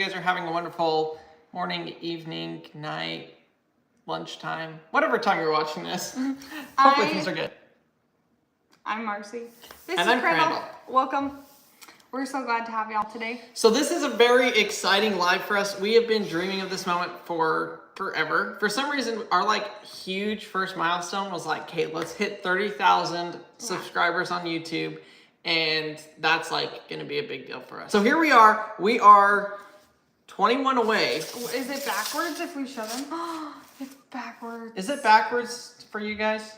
guys are having a wonderful morning, evening, night, lunchtime, whatever time you're watching this. Hopefully things are good. I'm Marcy. This and is I'm Crandall. Welcome. We're so glad to have y'all today. So this is a very exciting live for us. We have been dreaming of this moment for forever. For some reason, our huge first milestone was okay, let's hit 30,000 subscribers on YouTube. And that's gonna be a big deal for us. So here we are. We are 21 away. Is it backwards if we show them? It's backwards. Is it backwards for you guys?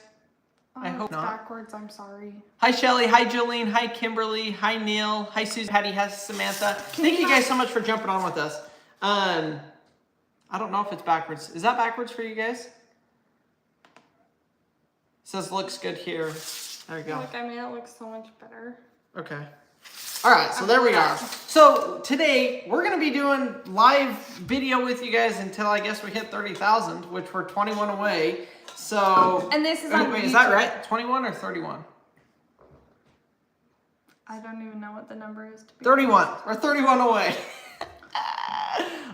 I hope it's not. Backwards, I'm sorry. Hi Shelly, hi Jolene, hi Kimberly, hi Neil, hi Susie, Patty, hi Samantha. Thank you guys so much for jumping on with us. I don't know if it's backwards. Is that backwards for you guys? It says looks good here. There you go. Look, I made it look so much better. Okay. All right, so there we are. So today we're gonna be doing live video with you guys until I guess we hit 30,000, which we're 21 away. So. And this is on wait, YouTube. Is that right? 21 or 31? I don't even know what the number is to be. 31. We're 31 away.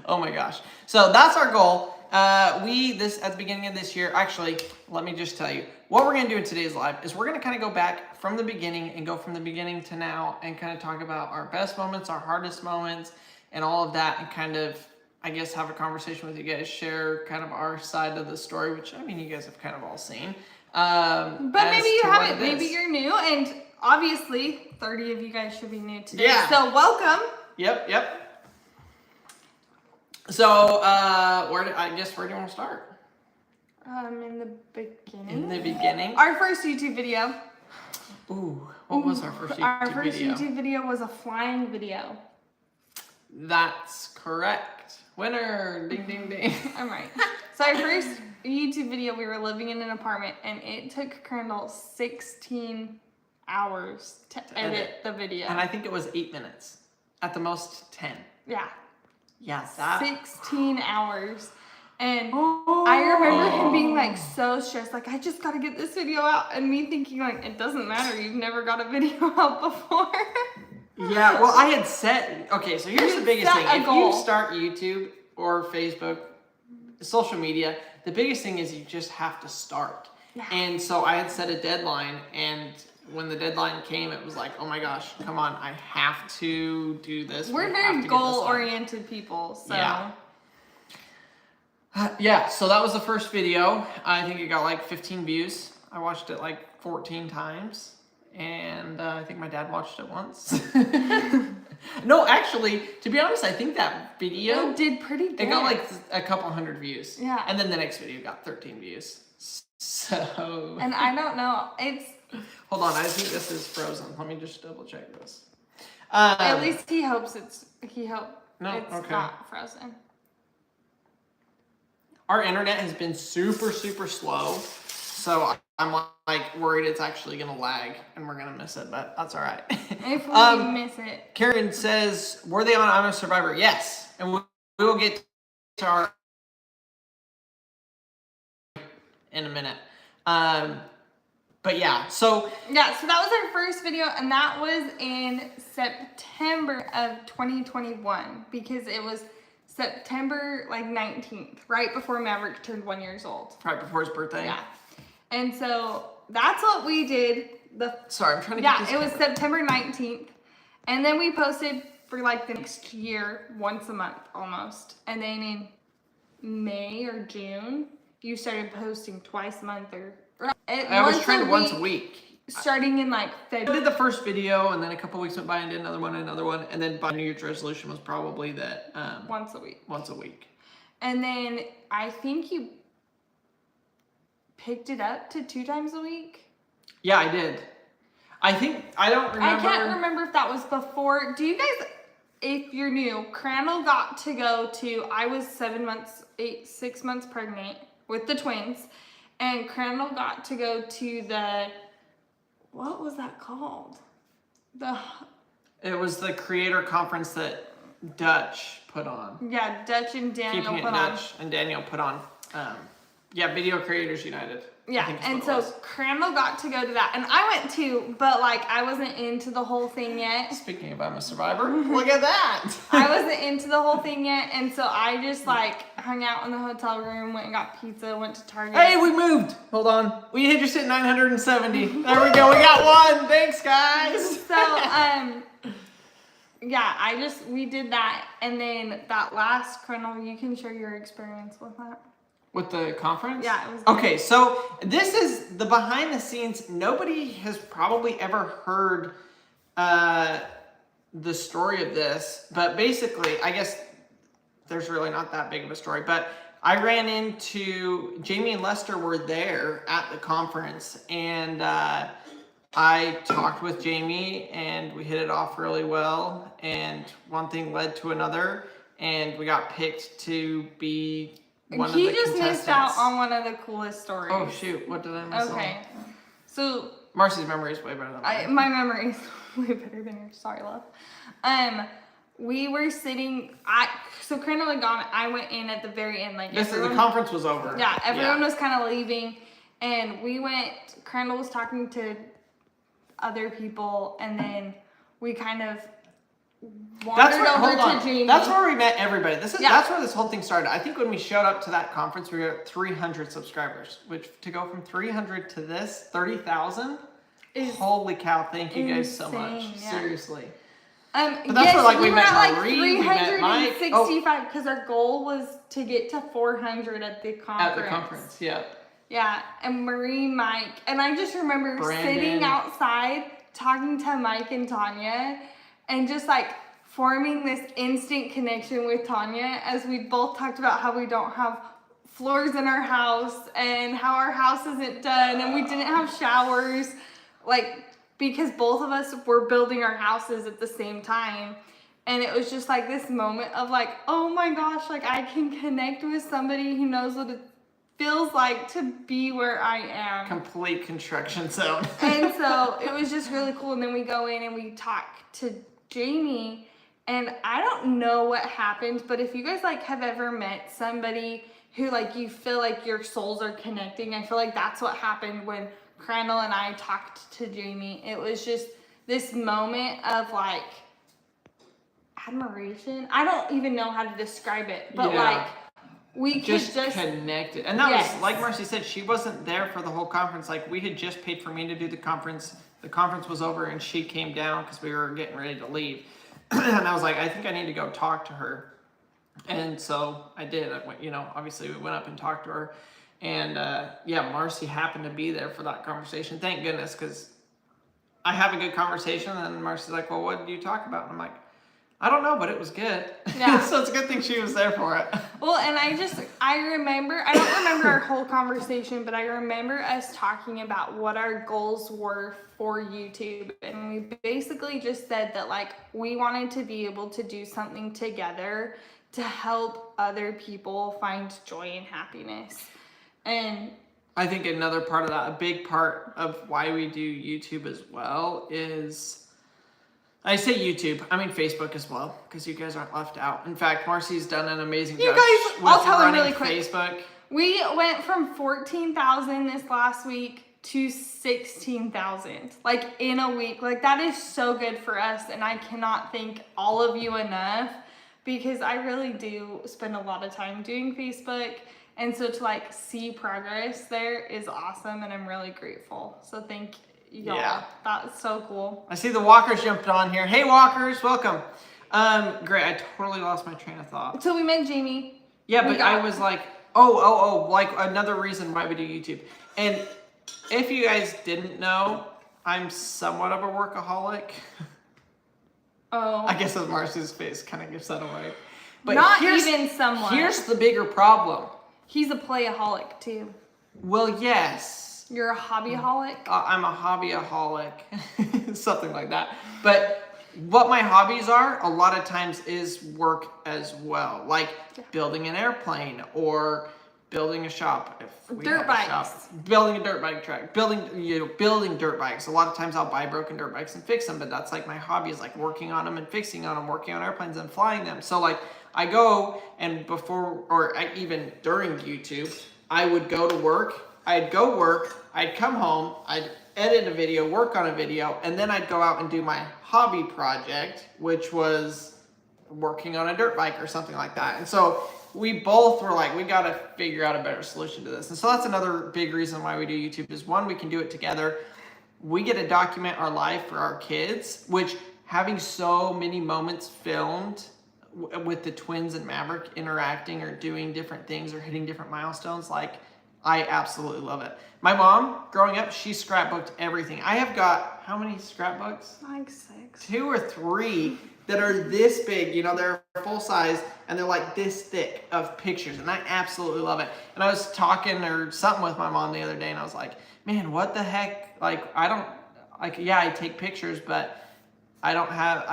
Oh my gosh. So that's our goal. At the beginning of this year, actually, let me just tell you, what we're gonna do in today's live is we're gonna kind of go back from the beginning and go from the beginning to now and kind of talk about our best moments, our hardest moments, and all of that, and kind of, I guess, have a conversation with you guys, share kind of our side of the story, which, I mean, you guys have kind of all seen. But maybe you haven't, maybe you're new, and obviously 30 of you guys should be new today. Yeah. So welcome. Yep. So, where do you want to start? In the beginning. In the beginning? Our first YouTube video. Ooh, what was our first YouTube video? Our first YouTube video was a flying video. That's correct. Winner! Ding, ding, ding. I'm right. So our first YouTube video, we were living in an apartment, and it took Crandall 16 hours to edit the video. And I think it was 8 minutes. At the most, 10. Yeah. Yeah, that. 16 hours. And I remember him being so stressed, I just gotta get this video out. And me thinking it doesn't matter, you've never got a video out before. Yeah, well, I had set, okay, so here's the biggest thing. If goal. you start YouTube or Facebook, social media, the biggest thing is you just have to start. Yeah. And so I had set a deadline, and when the deadline came, it was oh my gosh, come on, I have to do this. We're very goal-oriented people, so. Yeah. Yeah, so that was the first video. I think it got 15 views. I watched it 14 times. And I think my dad watched it once. No, actually, to be honest, I think that video did pretty good. It got a couple hundred views. Yeah. And then the next video got 13 views. So. And I don't know. Hold on, I think this is frozen. Let me just double check this. At least he hopes it's not frozen. Our internet has been super, super slow. So I'm worried it's actually gonna lag and we're gonna miss it, but that's all right. If we miss it. Karen says, were they on I'm a Survivor? Yes. And we will get to our in a minute. But yeah, so. Yeah, so that was our first video, and that was in September of 2021 because it was September 19th, right before Maverick turned 1 year old. Right before his birthday. Yeah. And so that's what we did. Sorry, I'm trying to get this. Yeah, it was September 19th. And then we posted for the next year, once a month almost. And then in May or June, you started posting twice a month I was trying once a week. Starting in February. I did the first video, and then a couple weeks went by and did another one, and then by New Year's resolution was probably that once a week. Once a week. And then I think you picked it up to 2 times a week. Yeah, I did. I don't remember. I can't remember if that was before. Do you guys, if you're new, Crandall got to go to, I was 6 months pregnant with the twins, and Crandall got to go to what was that called? It was the creator conference that Dutch put on. Yeah, Dutch and Daniel Keeping it put Dutch on. and Daniel put on. Yeah, Video Creators United. Yeah, and so Crandall got to go to that, and I went too, but like I wasn't into the whole thing yet. Speaking of I'm a survivor, look at that. I wasn't into the whole thing yet, and so I just like hung out in the hotel room, went and got pizza, went to Target. Hey, we moved. Hold on. We just hit 970. There we go. We got one. Thanks, guys. So, yeah, we did that, and then that last Crandall, you can share your experience with that. With the conference? Yeah, it was good. Okay, so this is the behind the scenes. Nobody has probably ever heard the story of this, but basically, I guess there's really not that big of a story, but I ran into, Jamie and Lester were there at the conference, and I talked with Jamie, and we hit it off really well, and one thing led to another, and we got picked to be one of the contestants. He just missed out on one of the coolest stories. Oh shoot, what did I miss? Okay, so Marcy's memory is way better than mine. my memory is way better than yours. Sorry, love. We were sitting so Crandall had gone. I went in at the very end, like the conference was over. Yeah, everyone was kind of leaving, and we went. Crandall was talking to other people, and then we kind of wandered over to Jamie. That's where we met everybody. That's where this whole thing started. I think when we showed up to that conference, we were at 300 subscribers, which to go from 300 to this 30,000. Holy cow! Thank you guys so much. Yeah. Seriously. But that's where we met at Marie, we met Mike. 365 because our goal was to get to 400 at the conference. At the conference, yeah. Yeah, and Marie, Mike, and I just remember sitting outside talking to Mike and Tanya, and just like forming this instant connection with Tanya as we both talked about how we don't have floors in our house and how our house isn't done and we didn't have showers, like because both of us were building our houses at the same time. And it was just like this moment of like, oh my gosh, like I can connect with somebody who knows what it feels like to be where I am. Complete construction zone. And so it was just really cool. And then we go in and we talk to Jamie, and I don't know what happened, but if you guys like have ever met somebody who like you feel like your souls are connecting, I feel like that's what happened when Crandall and I talked to Jamie. It was just this moment of like admiration. I don't even know how to describe it, but like we just connected. And that was, like Marcy said, she wasn't there for the whole conference. Like we had just paid for me to do the conference. The conference was over and she came down because we were getting ready to leave. And I was like, I think I need to go talk to her. And so I did. I went, obviously we went up and talked to her. And Marcy happened to be there for that conversation. Thank goodness, because I have a good conversation. And Marcy's like, well, what did you talk about? And I'm like, I don't know, but it was good. Yeah. So it's a good thing she was there for it. Well, and I don't remember our whole conversation, but I remember us talking about what our goals were for YouTube. And we basically just said that like we wanted to be able to do something together to help other people find joy and happiness. And I think another part of that, a big part of why we do YouTube as well is, I say YouTube, I mean Facebook as well, because you guys aren't left out. In fact, Marcy's done an amazing job with I'll tell them running really quick. Facebook. We went from 14,000 this last week to 16,000, like in a week. Like that is so good for us, and I cannot thank all of you enough, because I really do spend a lot of time doing Facebook. And so to like see progress there is awesome, and I'm really grateful. So thank y'all. Yeah. That's so cool. I see the Walkers jumped on here. Hey Walkers, welcome. Great, I totally lost my train of thought. So we met Jamie. Yeah, but I was like, oh, like another reason why we do YouTube. And if you guys didn't know, I'm somewhat of a workaholic. Oh. I guess as Marcy's face kind of gives that away. But not even somewhat. Here's the bigger problem. He's a playaholic too. Well, yes. You're a hobbyaholic? I'm a hobbyaholic. Something like that. But what my hobbies are, a lot of times is work as well. Like building an airplane or building a shop. If we dirt have bikes. A shop. Building a dirt bike track. Building dirt bikes. A lot of times I'll buy broken dirt bikes and fix them, but that's like my hobby is like working on them and fixing on them, working on airplanes and flying them. So like I go and before, or even during YouTube, I would go to work. I'd go work. I'd come home. I'd edit a video, work on a video, and then I'd go out and do my hobby project, which was working on a dirt bike or something like that. And so we both were like, we got to figure out a better solution to this. And so that's another big reason why we do YouTube is one, we can do it together. We get to document our life for our kids, which having so many moments filmed with the twins and Maverick interacting or doing different things or hitting different milestones, like I absolutely love it. My mom, growing up, she scrapbooked everything. I have got, how many scrapbooks? Like 6. 2 or 3 that are this big, you know, they're full size and they're like this thick of pictures, and I absolutely love it. And I was talking or something with my mom the other day and I was like, man, what the heck? Like, I don't, like, yeah, I take pictures, but I'm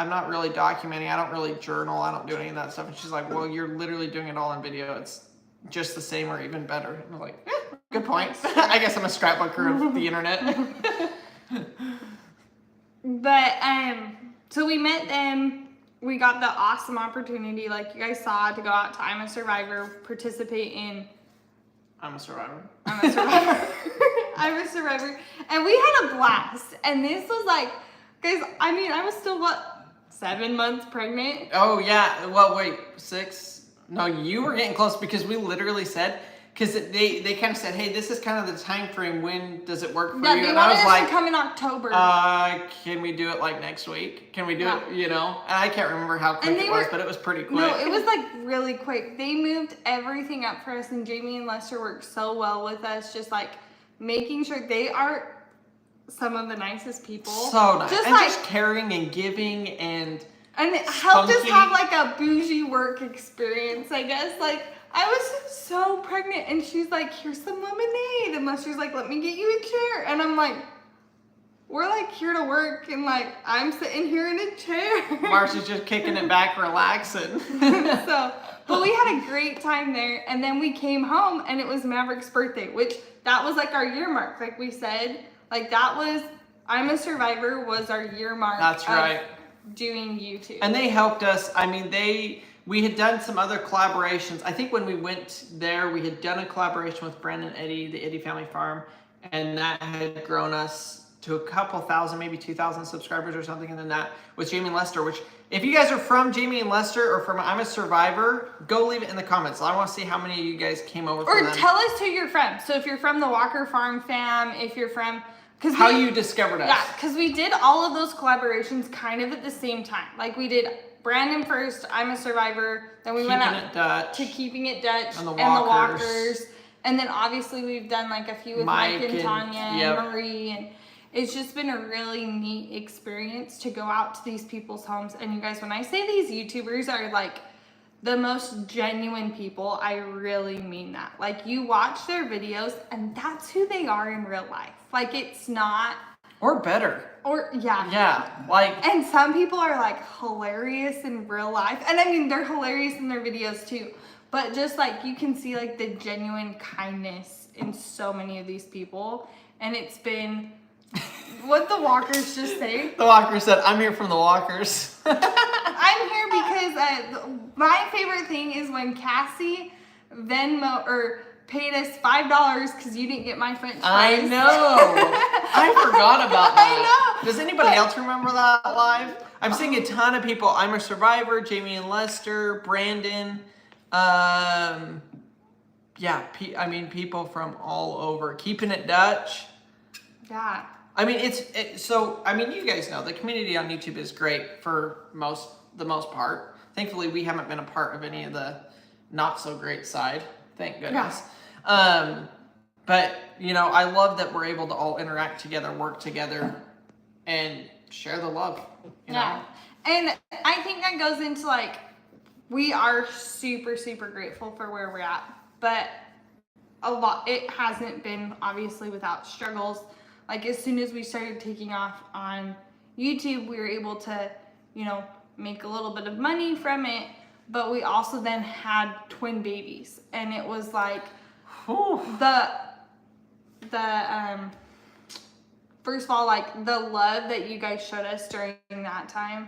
not really documenting. I don't really journal. I don't do any of that stuff. And she's like, well, you're literally doing it all in video. It's just the same or even better. And I was like, good point. I guess I'm a scrapbooker of the internet. But, so we met them. We got the awesome opportunity, like you guys saw, to go out to I'm a Survivor, participate in I'm a Survivor. I'm a Survivor. I'm a Survivor. And we had a blast. And this was like, guys, I mean, I was still, 7 months pregnant? Oh, yeah. Well, wait, 6? No, you were getting close because we literally said, because they kind of said, hey, this is kind of the time frame. When does it work for you? Yeah, they and wanted I was us like, to come in October. Can we do it like next week? Can we do it, you know? And I can't remember how quick it was, but it was pretty quick. No, it was like really quick. They moved everything up for us, and Jamie and Lester worked so well with us, just like making sure they are some of the nicest people. So nice. Just and like, just caring and giving and it helped us spunky. have like a bougie work experience, I guess. Like, I was so pregnant, and she's like, here's some lemonade. And Lester's like, let me get you a chair. And I'm like, we're like here to work, and like I'm sitting here in a chair. Marcia's just kicking it back, relaxing. But we had a great time there, and then we came home, and it was Maverick's birthday, which that was like our year mark, like we said. Like that was, I'm a Survivor was our year mark. That's right. Doing YouTube. And they helped us. I mean, we had done some other collaborations. I think when we went there, we had done a collaboration with Brandon and Eddie, the Eddie Family Farm, and that had grown us to a couple thousand, maybe 2,000 subscribers or something. And then that with Jamie and Lester, which if you guys are from Jamie and Lester or from I'm a Survivor, go leave it in the comments. I want to see how many of you guys came over or from them. Tell us who you're from. So if you're from the Walker Farm fam, if you're from... How you discovered us. Yeah, because we did all of those collaborations kind of at the same time. Like we did Brandon first, I'm a Survivor, then we went out to Keeping It Dutch and the Walkers. And then obviously we've done like a few with Mike and Tanya and Marie, and it's just been a really neat experience to go out to these people's homes. And you guys, when I say these YouTubers are like the most genuine people, I really mean that. Like you watch their videos and that's who they are in real life. Like it's not... Or better. Or, yeah. Yeah, like... And some people are like hilarious in real life. And I mean, they're hilarious in their videos too. But just like you can see like the genuine kindness in so many of these people. And it's been... What the Walkers just say? The Walkers said, I'm here from the Walkers. I'm here because my favorite thing is when Cassie Venmo or paid us $5 because you didn't get my French fries. I know. I forgot about that. I know. Does anybody else remember that live? I'm seeing a ton of people. I'm a Survivor, Jamie and Lester, Brandon. I mean, people from all over. Keeping It Dutch. Yeah. I mean, you guys know the community on YouTube is great for the most part. Thankfully, we haven't been a part of any of the not so great side. Thank goodness. Yeah. But you know, I love that we're able to all interact together, work together, and share the love. You know? And I think that goes into like, we are super, super grateful for where we're at, but it hasn't been obviously without struggles. Like as soon as we started taking off on YouTube, we were able to, you know, make a little bit of money from it, but we also then had twin babies, and it was like first of all, like the love that you guys showed us during that time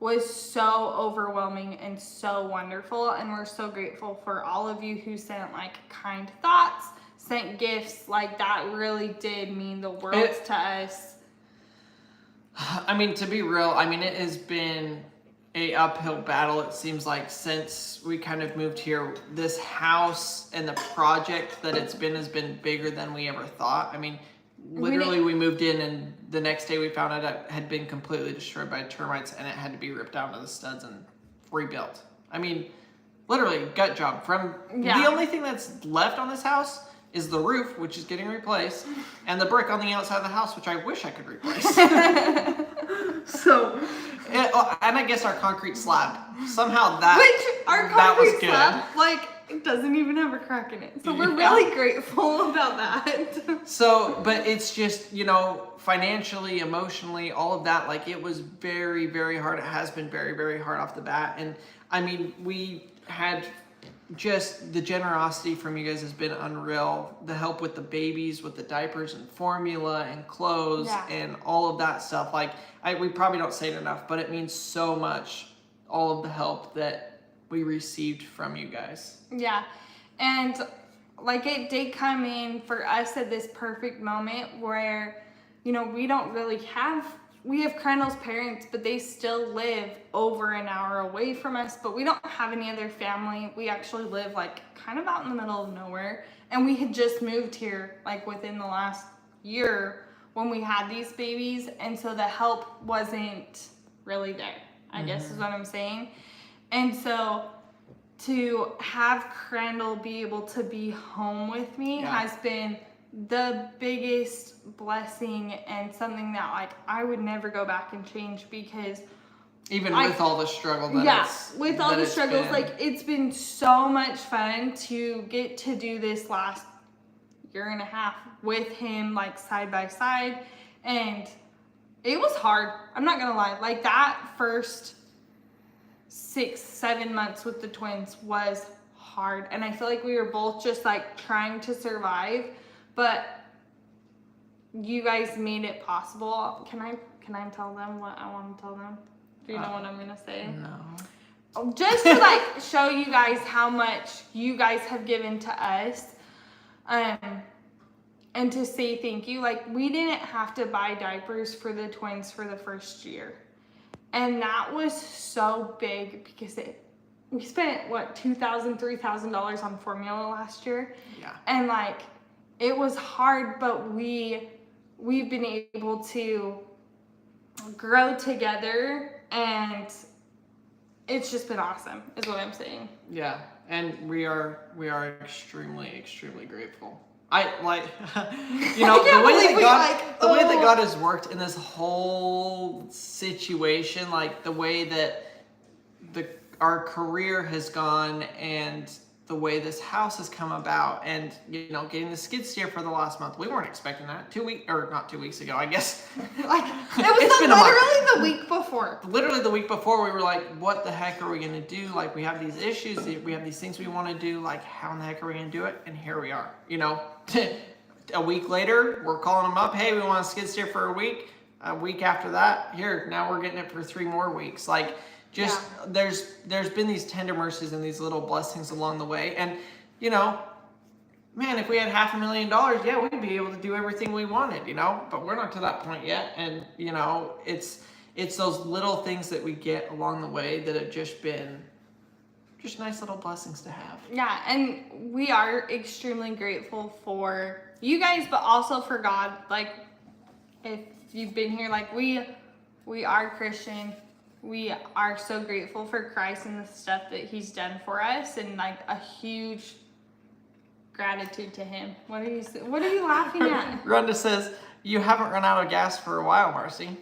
was so overwhelming and so wonderful, and we're so grateful for all of you who sent like kind thoughts, sent gifts, like that really did mean the world to us. I mean, to be real, I mean, it has been a uphill battle, it seems like, since we kind of moved here. This house and the project that it's been has been bigger than we ever thought. I mean, literally we moved in and the next day we found out it had been completely destroyed by termites and it had to be ripped down to the studs and rebuilt. I mean, literally gut job. The only thing that's left on this house is the roof, which is getting replaced, and the brick on the outside of the house, which I wish I could replace. So, and I guess our concrete slab. Somehow that was good. Slab, like, it doesn't even have a crack in it. So we're really grateful about that. So, but it's just, you know, financially, emotionally, all of that, like, it was very, very hard. It has been very, very hard off the bat. And I mean, we had just the generosity from you guys has been unreal. The help with the babies, with the diapers and formula and clothes and all of that stuff. Like, we probably don't say it enough, but it means so much, all of the help that we received from you guys. Yeah. And like, it did come in for us at this perfect moment where, you know, we have Crandall's parents, but they still live over an hour away from us, but we don't have any other family. We actually live like kind of out in the middle of nowhere. And we had just moved here like within the last year when we had these babies. And so the help wasn't really there, I guess is what I'm saying. And so to have Crandall be able to be home with me has been the biggest blessing and something that like I would never go back and change, because even with all the struggle that struggles, like, it's been so much fun to get to do this last year and a half with him, like, side by side. And it was hard, I'm not gonna lie. Like, that first 6-7 months with the twins was hard, and I feel like we were both just like trying to survive. But you guys made it possible. Can I tell them what I want to tell them? Do you know what I'm going to say? No. Just to like show you guys how much you guys have given to us. And to say thank you. Like, we didn't have to buy diapers for the twins for the first year. And that was so big because we spent, what, $2,000, $3,000 on formula last year. Yeah. And like, it was hard, but we've been able to grow together, and it's just been awesome, is what I'm saying. Yeah, and we are extremely, extremely grateful. I like, you know, the way that God has worked in this whole situation, like the way that our career has gone, and the way this house has come about, and, you know, getting the skid steer for the last month. We weren't expecting that. Not 2 weeks ago, I guess. Like, it was literally the week before. Literally the week before, we were like, what the heck are we going to do? Like, we have these issues, we have these things we want to do. Like, how in the heck are we going to do it? And here we are, you know. A week later, we're calling them up. Hey, we want to skid steer for a week. A week after that, now we're getting it for 3 more weeks. Like, there's been these tender mercies and these little blessings along the way. And, you know, man, if we had $500,000, we'd be able to do everything we wanted, you know, but we're not to that point yet. And, you know, it's those little things that we get along the way that have just been just nice little blessings to have. Yeah, and we are extremely grateful for you guys, but also for God. Like, if you've been here, like, we are Christian. We are so grateful for Christ and the stuff that he's done for us, and like a huge gratitude to him. What are you laughing at? Rhonda says, you haven't run out of gas for a while, Marcy.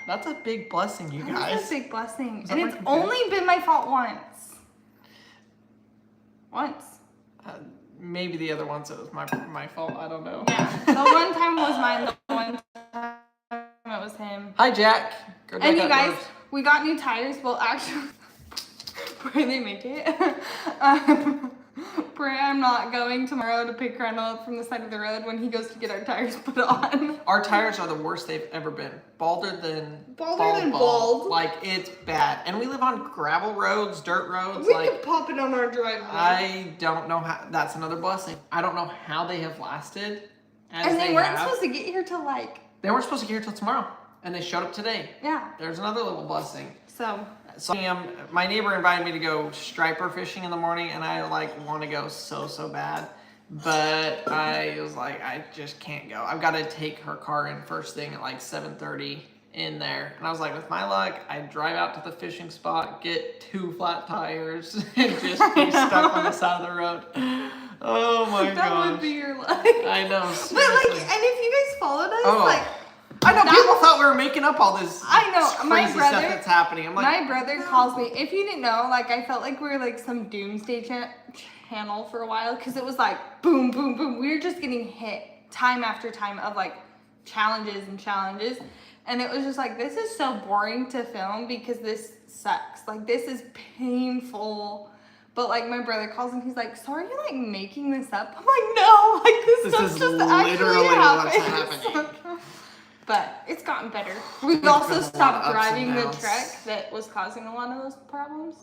That's a big blessing, you guys. That's a big blessing. And it's only been my fault once. Maybe the other ones it was my fault. I don't know. Yeah, the one time was mine. The one time it was him. Hi, Jack. And you guys, we got new tires. Well, actually, before they make it, swear I'm not going tomorrow to pick Randall up from the side of the road when he goes to get our tires put on. Our tires are the worst they've ever been. Balder than bald. Like, it's bad. And we live on gravel roads, dirt roads. We could pop it on our driveway. I don't know how. That's another blessing. I don't know how they have lasted. And they weren't supposed to get here till like... They weren't supposed to get here till tomorrow. And they showed up today. Yeah. There's another little blessing. So my neighbor invited me to go striper fishing in the morning, and I want to go so bad, but I was like, I just can't go. I've got to take her car in first thing at 7:30 in there, and I was like, with my luck, I drive out to the fishing spot, get 2 flat tires, and just be stuck on the side of the road. Oh my gosh. That would be your life. I know. Seriously. But and if you guys followed us, I know people thought we were making up all this crazy stuff that's happening. I'm like, my brother calls me. If you didn't know, I felt like we were some doomsday channel for a while because it was boom, boom, boom. We were just getting hit time after time of challenges and challenges, and it was just this is so boring to film because this sucks. This is painful. But my brother calls and he's like, "So are you making this up?" I'm like, "No, this stuff is just literally actually what's happens." happening. But it's gotten better. We've also stopped driving the downs. truck that was causing a lot of those problems.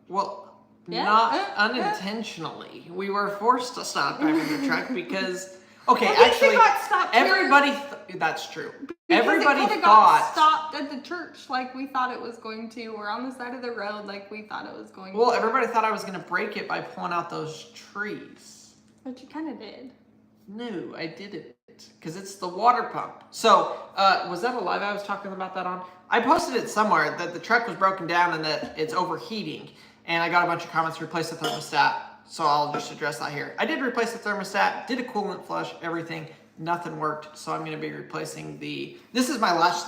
Well, Yeah. not unintentionally. We were forced to stop driving the truck because, okay, At least actually, it got stopped everybody, that's true. because Everybody it could've thought, got stopped at the church like we thought it was going to, or on the side of the road like we thought it was going well, to. everybody thought I was going to break it by pulling out those trees. But you kind of did. No, I didn't, because it's the water pump. So, was that a live I was talking about that on? I posted it somewhere that the truck was broken down and that it's overheating. And I got a bunch of comments to replace the thermostat. So I'll just address that here. I did replace the thermostat, did a coolant flush, everything. Nothing worked. So I'm going to be replacing this is my last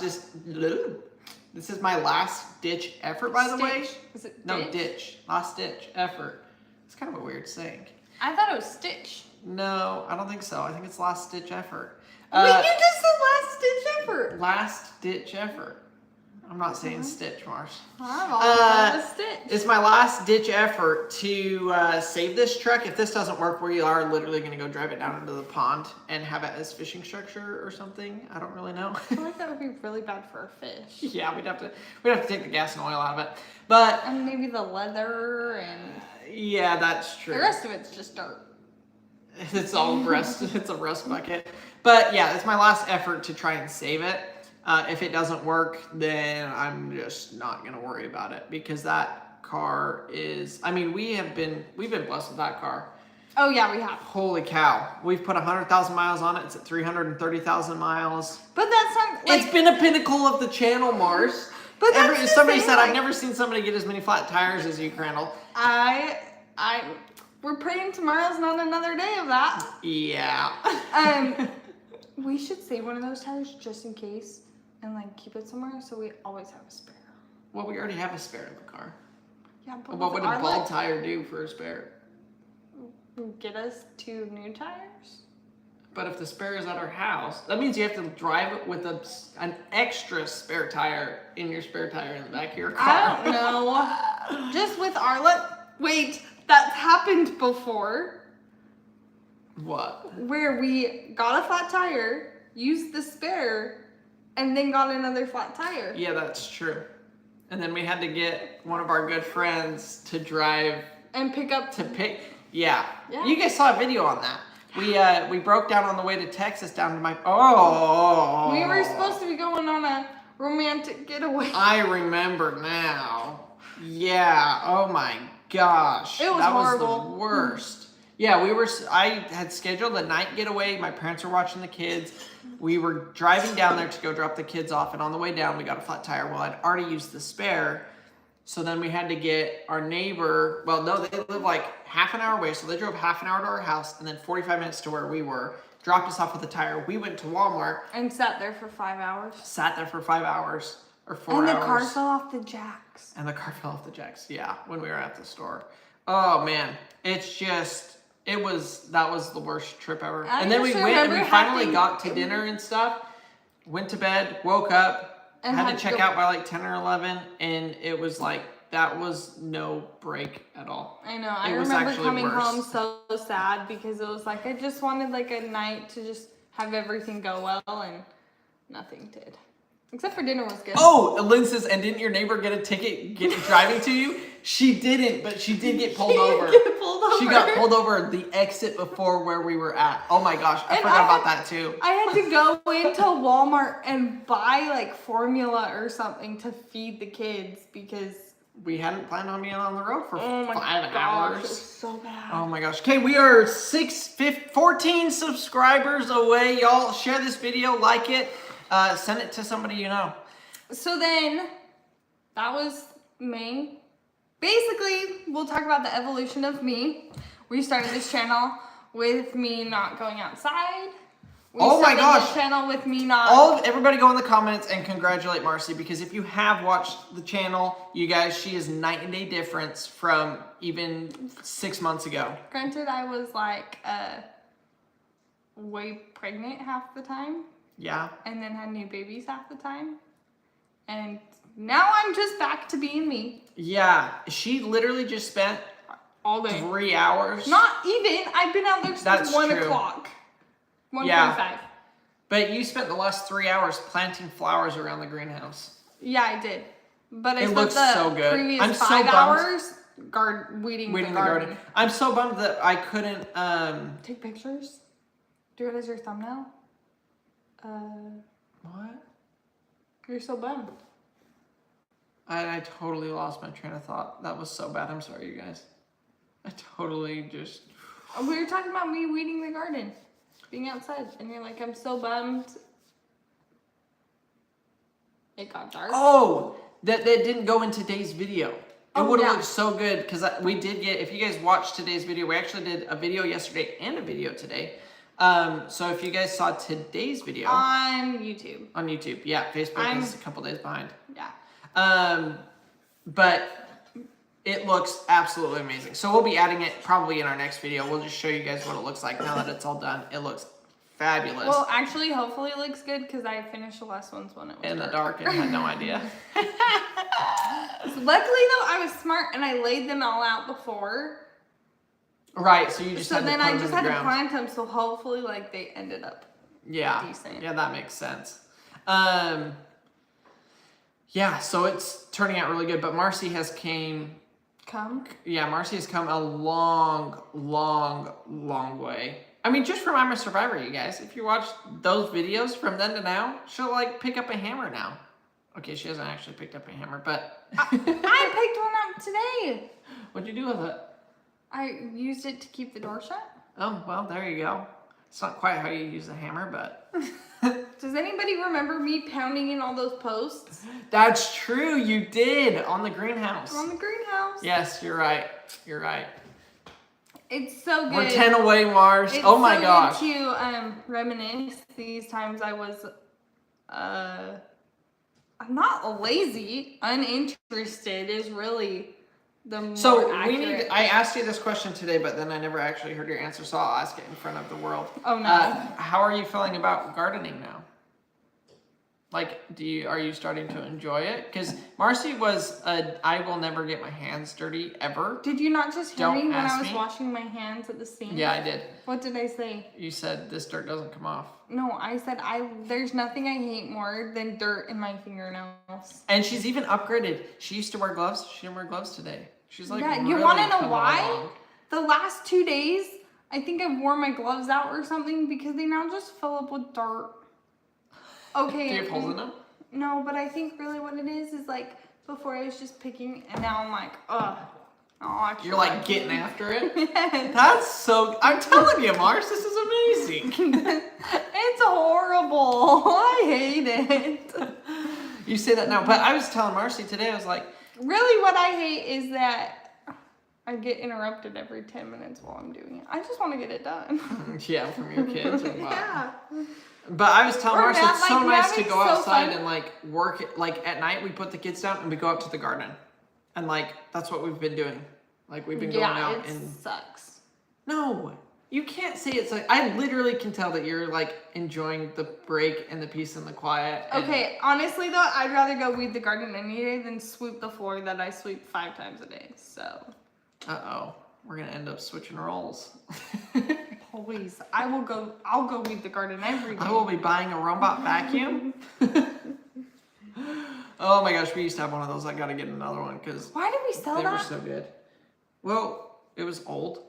ditch effort, by the way. Is it No, ditch? ditch. Last ditch effort. It's kind of a weird saying. I thought it was Stitch. No, I don't think so. I think it's last ditch effort. Wait, you just said last ditch effort. Last ditch effort. I'm not saying Stitch, Mars. I'm all about a Stitch. It's my last ditch effort to save this truck. If this doesn't work, we are literally going to go drive it down into the pond and have it as fishing structure or something. I don't really know. I feel like that would be really bad for a fish. Yeah, we'd have to take the gas and oil out of it. But And maybe the leather and yeah, that's true. the rest of it's just dirt. It's all rust. It's a rust bucket. But yeah, it's my last effort to try and save it. If it doesn't work, then I'm just not going to worry about it because that car is, we've been blessed with that car. Oh yeah, we have. Holy cow. We've put 100,000 miles on it. It's at 330,000 miles. But that's not It's been a pinnacle of the channel, Mars. But that's the somebody thing, said, I've never seen somebody get as many flat tires as you, Crandall. We're praying tomorrow's not another day of that. Yeah. We should save one of those tires just in case and keep it somewhere so we always have a spare. Well, we already have a spare in the car. Yeah, but What would a our bald tire do for a spare? get us 2 new tires? But if the spare is at our house, that means you have to drive it with an extra spare tire in your spare tire in the back of your car. I don't know. Just with our wait, that's happened before. What? Where we got a flat tire, used the spare, and then got another flat tire. Yeah, that's true. And then we had to get one of our good friends to drive and pick up Yeah. Yeah. You guys saw a video on that. We broke down on the way to Texas down to my We were supposed to be going on a romantic getaway. I remember now. Yeah. Oh my gosh. It was horrible. Was the worst. Yeah, I had scheduled a night getaway. My parents were watching the kids. We were driving down there to go drop the kids off, and on the way down, we got a flat tire. Well, I'd already used the spare, so then we had to get our neighbor. Well, no, they live half an hour away, so they drove half an hour to our house, and then 45 minutes to where we were. Dropped us off with a tire. We went to Walmart. And sat there for 5 hours. Sat there for 5 hours or 4 hours. hours. And the car fell off the jacks. Yeah, when we were at the store. Oh man, that was the worst trip ever. And then we went and we finally got to dinner and stuff. Went to bed, woke up, and had to check out by 10 or 11, and it was that was no break at all. I know. I It was remember actually coming worse. home so sad because it was like I just wanted like a night to just have everything go well, and nothing did. Except for dinner was good. Oh, Lynn says, and didn't your neighbor get a ticket driving to you? She didn't, but she did get pulled over. She got pulled over the exit before where we were at. Oh my gosh, I forgot about that too. I had to go into Walmart and buy like formula or something to feed the kids because we hadn't planned on being on the road for 5 gosh, hours. it was so bad. Oh my gosh. Okay, we are 14 subscribers away. Y'all share this video, like it, send it to somebody you know. So then, that was May. Basically, we'll talk about the evolution of me. We started this channel with me not going outside. We started this channel with me not... Everybody go in the comments and congratulate Marcy, because if you have watched the channel, you guys, she is night and day difference from even 6 months ago. Granted, I was like way pregnant half the time. Yeah. And then had new babies half the time. And now I'm just back to being me. Yeah, she literally just spent all day 3 hours. Not even. I've been out there since 1 o'clock. 1:45. Yeah. But you spent the last 3 hours planting flowers around the greenhouse. Yeah, I did. But I it spent looks the so good. previous I'm 5 so hours weeding the garden. I'm so bummed that I couldn't take pictures. Do it as your thumbnail. What? You're so bummed. I totally lost my train of thought. That was so bad. I'm sorry, you guys. I totally just... We were talking about me weeding the garden. Being outside. And you're like, I'm so bummed. It got dark. Oh! That didn't go in today's video. It would have looked so good, because we did get... If you guys watched today's video, we actually did a video yesterday and a video today. So if you guys saw today's video... On YouTube. On YouTube. Yeah, Facebook is a couple days behind. Yeah. But it looks absolutely amazing. So we'll be adding it probably in our next video. We'll just show you guys what it looks like now that it's all done. It looks fabulous. Well, actually, hopefully it looks good because I finished the last ones when it was in the dark and had no idea. So luckily, though, I was smart and I laid them all out before. Right, so you just had to put them in the ground. So then I just had to plant them, so hopefully, like, they ended up decent. Yeah, that makes sense. Yeah, so it's turning out really good, but Marcy has Marcy has come a long, long, long way. I mean, just from I'm a Survivor, you guys. If you watch those videos from then to now, she'll, like, pick up a hammer now. Okay, she hasn't actually picked up a hammer, but... I picked one up today. What'd you do with it? I used it to keep the door shut. Oh, well, there you go. It's not quite how you use a hammer, but... Does anybody remember me pounding in all those posts? That's true, you did, on the greenhouse. On the greenhouse. Yes, you're right. You're right. It's so good. We're 10 away, Mars. Oh my gosh. It's so good to reminisce these times I was, I'm not lazy. Uninterested is really the more accurate. I asked you this question today, but then I never actually heard your answer, so I'll ask it in front of the world. Oh no. How are you feeling about gardening now? Like, are you starting to enjoy it? Because Marcy was I will never get my hands dirty ever. Did you not just hear me when I was washing my hands at the sink? Yeah, I did. What did I say? You said this dirt doesn't come off. No, I said there's nothing I hate more than dirt in my fingernails. And she's even upgraded. She used to wear gloves. She didn't wear gloves today. She's like, yeah, you want to know why? The last 2 days, I think I wore my gloves out or something because they now just fill up with dirt. Okay. Do you have holes in them? No, but I think really what it is like before I was just picking and now I'm like, ugh. Oh, you're like getting after it? Yes. That's so, I'm telling you, Mars, this is amazing. It's horrible. I hate it. You say that now, but I was telling Marcy today, I was like. Really what I hate is that I get interrupted every 10 minutes while I'm doing it. I just want to get it done. Yeah, from your kids or what? Yeah. But I was telling Marcy, it's so nice to go outside fun. and like work it. Like at night, we put the kids down and we go out to the garden. And like, that's what we've been doing. Like we've been going out and. Sucks. No, You can't say it's like, I literally can tell that you're like enjoying the break and the peace and the quiet. Okay, honestly though, I'd rather go weed the garden any day than sweep the floor that I sweep 5 times a day, so. Uh-oh, we're gonna end up switching roles. Please, I'll go weed the garden every day. I will be buying a robot vacuum. Oh my gosh, we used to have one of those. I gotta get another one because why did we sell they that? were so good. Well, it was old.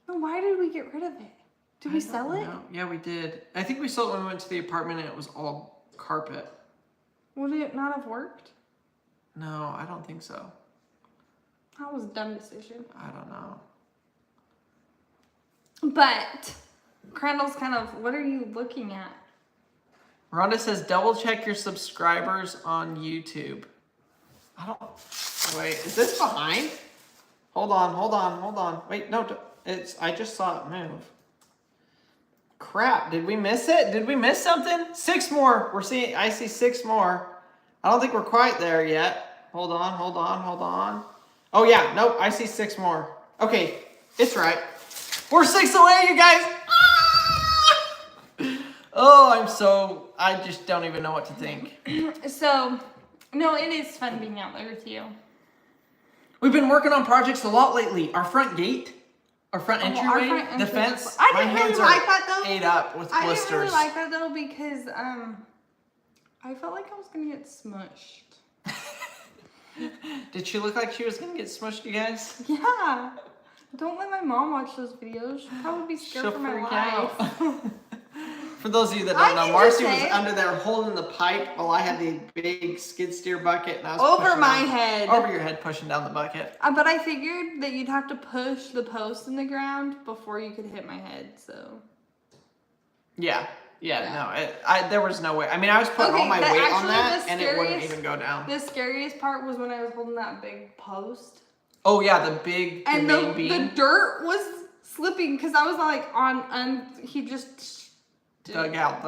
Then why did we get rid of it? Did we sell it? Yeah, we did. I think we sold it when we went to the apartment and it was all carpet. Would it not have worked? No, I don't think so. That was a dumb decision. I don't know. But Crandall's kind of, what are you looking at? Rhonda says, double check your subscribers on YouTube. I don't, wait, is this behind? Hold on. Wait, no, I just saw it move. Crap, did we miss it? Did we miss something? 6 more, I see 6 more. I don't think we're quite there yet. Hold on. Oh yeah, nope, I see 6 more. Okay, it's right. We're 6 away, you guys. Oh, I just don't even know what to think. So, no, it is fun being out there with you. We've been working on projects a lot lately. Our front gate, our front entryway, the fence. I didn't really like that though. Ate up with blisters. I didn't really like that though because I felt like I was gonna get smushed. Did she look like she was gonna get smushed, you guys? Yeah. Don't let my mom watch those videos. She'll probably be scared for my life. For those of you that don't know, Marcy was under there holding the pipe while I had the big skid steer bucket and I was over my head. Over your head, pushing down the bucket. But I figured that you'd have to push the post in the ground before you could hit my head, so. Yeah. No, there was no way. I mean, I was putting all my weight on that and it wouldn't even go down. The scariest part was when I was holding that big post. Oh yeah, the main beam. And the dirt was slipping because I was like he just dug out.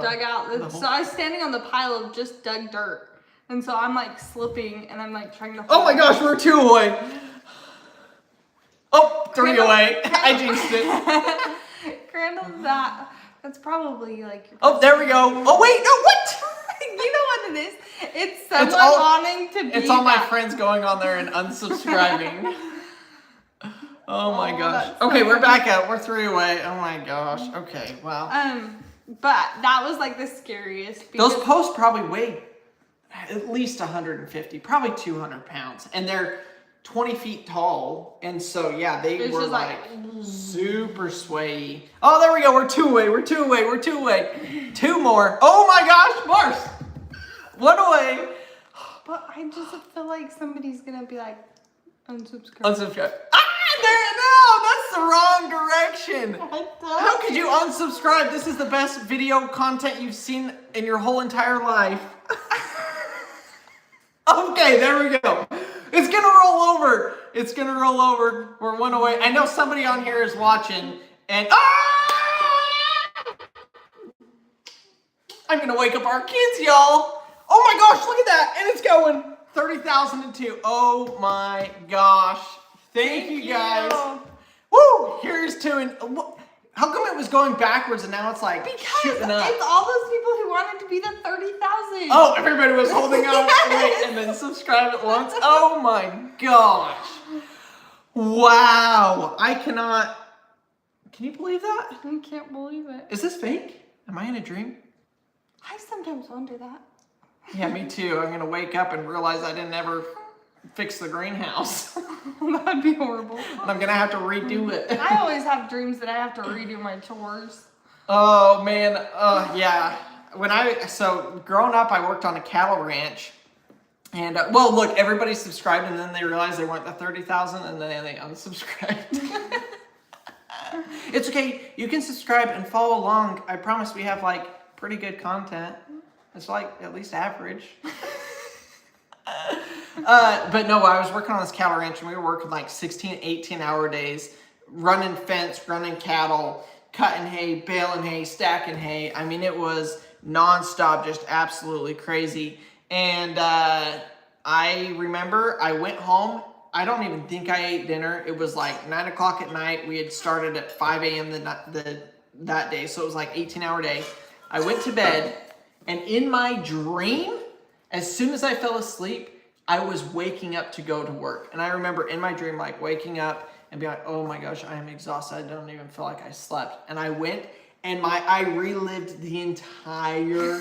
So I was standing on the pile of just dug dirt. And so I'm like slipping and I'm like trying to Oh my gosh, we're 2 away. Oh, 3 away. I jinxed it. Crandall, that's probably like... Oh, there we go. Oh wait, no, what? You know what it is? It's someone wanting to be It's all my friends going on there and unsubscribing. Oh my gosh. Okay, we're back up. We're 3 away. Oh my gosh. Okay, wow. But that was like the scariest. Those posts probably weigh at least 150, probably 200 pounds. And they're 20 feet tall. And so, yeah, they were like super swayy. Oh, there we go. We're 2 away. 2 more. Oh my gosh, Mars. 1 away. But I just feel like somebody's going to be like, unsubscribe. Unsubscribe. No, that's the wrong direction. How could you unsubscribe? This is the best video content you've seen in your whole entire life. Okay, there we go. It's gonna roll over. We're 1 away. I know somebody on here is watching and I'm gonna wake up our kids, y'all. Oh my gosh, look at that. And it's going 30,002. Oh my gosh. Thank you guys. Woo! Here's 2 and how come it was going backwards and now it's like shooting up? It's all those people who wanted to be the 30,000. Oh, everybody was holding on and then subscribe at once. Oh my gosh. Wow. I cannot. Can you believe that? I can't believe it. Is this fake? Am I in a dream? I sometimes wonder that. Yeah, me too. I'm going to wake up and realize I didn't ever fix the greenhouse. That'd be horrible. And I'm going to have to redo it. I always have dreams that I have to redo my chores. Oh, man. Yeah. So growing up, I worked on a cattle ranch. And, well, look, everybody subscribed and then they realized they weren't the 30,000 and then they unsubscribed. It's okay. You can subscribe and follow along. I promise we have, like, pretty good content. It's, like, at least average. But no, I was working on this cattle ranch and we were working, like, 16, 18-hour days, running fence, running cattle, cutting hay, baling hay, stacking hay. I mean, it was nonstop, just absolutely crazy. And I remember I went home I don't even think I ate dinner. It was like 9 o'clock at night. We had started at 5 a.m. that day, so it was like 18-hour day. I went to bed, and in my dream, as soon as I fell asleep, I was waking up to go to work. And I remember in my dream, like waking up and being like, oh my gosh, I am exhausted. I don't even feel like I slept. And I went and I relived the entire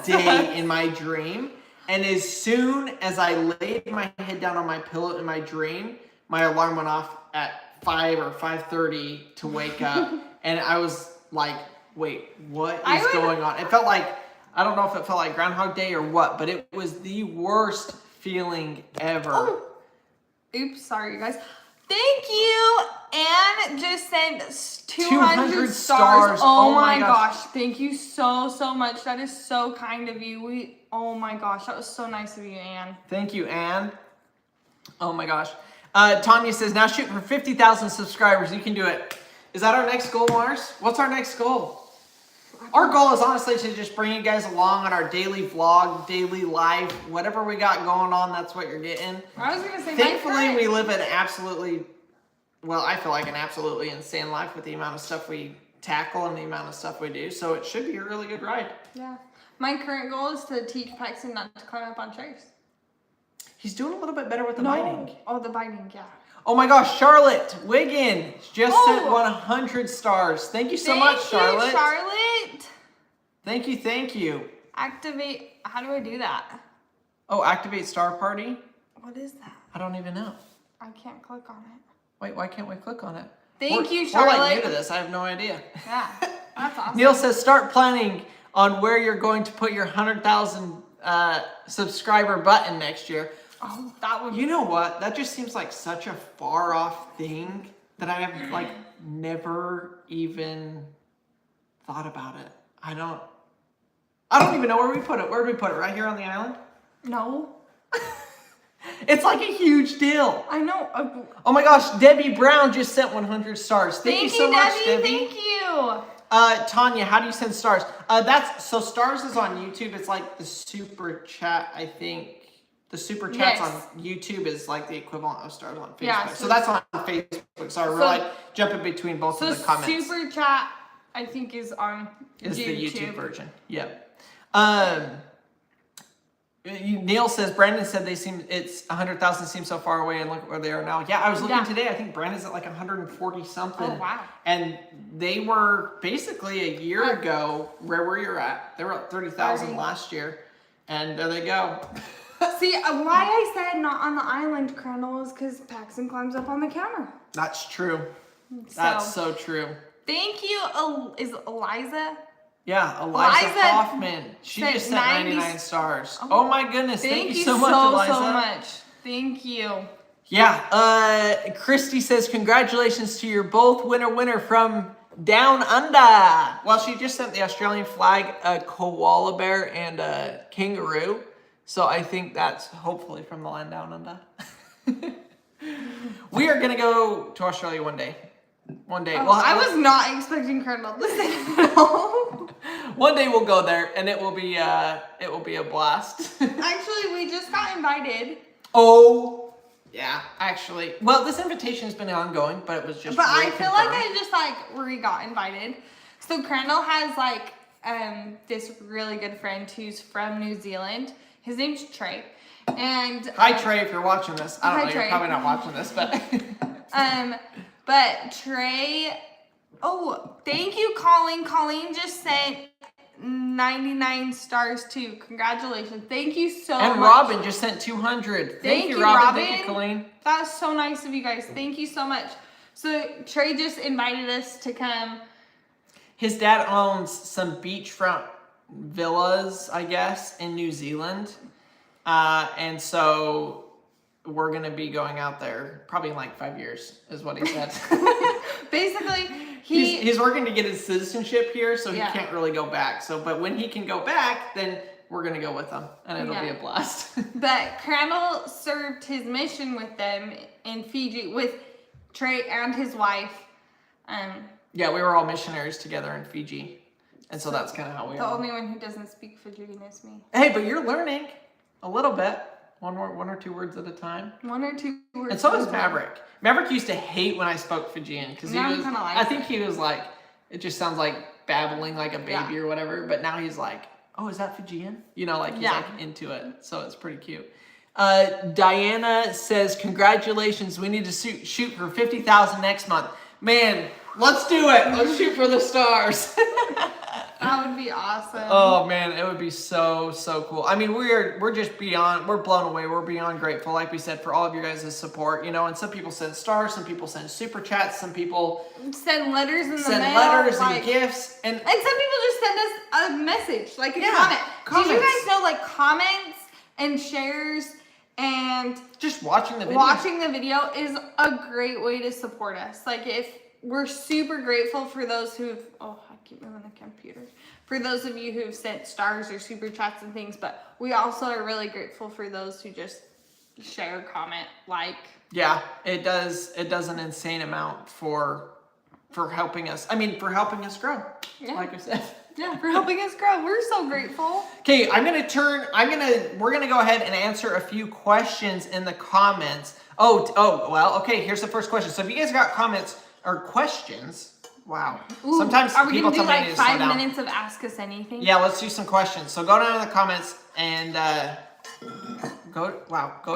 day in my dream. And as soon as I laid my head down on my pillow in my dream, my alarm went off at 5 or 5:30 to wake up. And I was like, wait, what is going on? It felt like, I don't know if it felt like Groundhog Day or what, but it was the worst feeling ever. Oh. Oops, sorry, you guys. Thank you. Anne just sent 200 stars. Oh my gosh. Thank you so much. That is so kind of you. Oh my gosh, that was so nice of you, Anne. Thank you, Anne. Oh my gosh. Tanya says, now shoot for 50,000 subscribers. You can do it. Is that our next goal, Mars? What's our next goal? Our goal is honestly to just bring you guys along on our daily vlog, daily life, whatever we got going on, that's what you're getting. I was going to say, thankfully, we live an absolutely, well, I feel like an absolutely insane life with the amount of stuff we tackle and the amount of stuff we do. So it should be a really good ride. Yeah. My current goal is to teach Paxton not to climb up on chairs. He's doing a little bit better with the biting. Oh, the biting, yeah. Oh my gosh, Charlotte Wiggin just sent 100 stars. Thank you so much, Charlotte. Thank you, Charlotte. Thank you. Activate, how do I do that? Oh, activate star party? What is that? I don't even know. I can't click on it. Wait, why can't we click on it? Thank you, Charlotte. We're like new to this. I have no idea. Yeah, that's awesome. Neil says, start planning on where you're going to put your 100,000 subscriber button next year. Oh, that would. You know what? That just seems like such a far off thing that I have like never even thought about it. I don't even know where we put it. Where do we put it? Right here on the island? No. It's like a huge deal. I know. Oh my gosh, Debbie Brown just sent 100 stars. Thank you so much, Debbie. Thank you. Tanya, how do you send stars? So stars is on YouTube. It's like the super chat, I think. The super chats on YouTube is like the equivalent of stars on Facebook. Yeah, so that's on Facebook. Sorry, we're like jumping between both of the comments. Super chat, I think, is on is YouTube. The YouTube version. Yep. Neil says, Brandon said it's 100,000 seems so far away, and look where they are now. Yeah, I was looking today. I think Brandon's at like 140 something. Oh, wow. And they were basically a year ago where you're at. They were at 30,000 last year, and there they go. See, why I said not on the island, Crandall, is because Paxton climbs up on the counter. That's true. That's so true. Thank you, is Eliza? Yeah, Eliza Hoffman. She just sent 99 stars. Oh my goodness. Thank you so much, Eliza. So much. Thank you. Yeah, Christy says, congratulations to your both winner from Down Under. Well, she just sent the Australian flag, a koala bear, and a kangaroo. So I think that's hopefully from the land down under. We are going to go to Australia one day. One day. Well, I was not expecting Crandall to say that at all. One day we'll go there, and it will be a blast. Actually, we just got invited. Oh, yeah. Actually, well, this invitation has been ongoing, but it was just. But I feel like I just we got invited. So Crandall has this really good friend who's from New Zealand. His name's Trey. And hi Trey, if you're watching this. I don't know, you're probably not watching this, but but Trey, oh, thank you, Colleen. Colleen just sent 99 stars too. Congratulations. Thank you so much. And Robin just sent 200. Thank you, Robin. Thank you, Colleen. That's so nice of you guys. Thank you so much. So Trey just invited us to come. His dad owns some beachfront villas, I guess, in New Zealand. And so we're going to be going out there probably in like 5 years is what he said. Basically, he's working to get his citizenship here, so he can't really go back. But when he can go back, then we're going to go with him, and it'll be a blast. But Crandall served his mission with them in Fiji with Trey and his wife. Yeah, we were all missionaries together in Fiji. And so that's kind of how we are. The only one who doesn't speak Fijian is me. Hey, but you're learning a little bit. one or two words at a time. 1 or 2 words. And so at a does time. Maverick. Maverick used to hate when I spoke Fijian because he Now he was. kinda likes I think it. he was like, it just sounds like babbling like a baby or whatever. But now he's like, oh, is that Fijian? You know, like he's like into it. So it's pretty cute. Diana says, congratulations. We need to shoot for 50,000 next month. Man, let's do it. Let's shoot for the stars. That would be awesome. Oh man, it would be so cool. I mean, we're blown away. We're beyond grateful, like we said, for all of your guys' support. You know, and some people send stars, some people send super chats, some people send letters in the mail. Send letters and gifts, and some people just send us a message, like a comments. Did you guys know, like, comments and shares and just watching the video is a great way to support us. Like, if we're super grateful for those who've I keep moving the computer. For those of you who've sent stars or super chats and things, but we also are really grateful for those who just share, comment, like. Yeah, it does an insane amount for helping us. I mean, for helping us grow. Yeah. Like I said. Yeah, for helping us grow. We're so grateful. Okay, we're gonna go ahead and answer a few questions in the comments. Well, okay, here's the first question. So if you guys got comments or questions, wow. Ooh, sometimes are we people gonna do tell like me 5 minutes of Ask Us Anything? Yeah, let's do some questions. So go down in the comments and go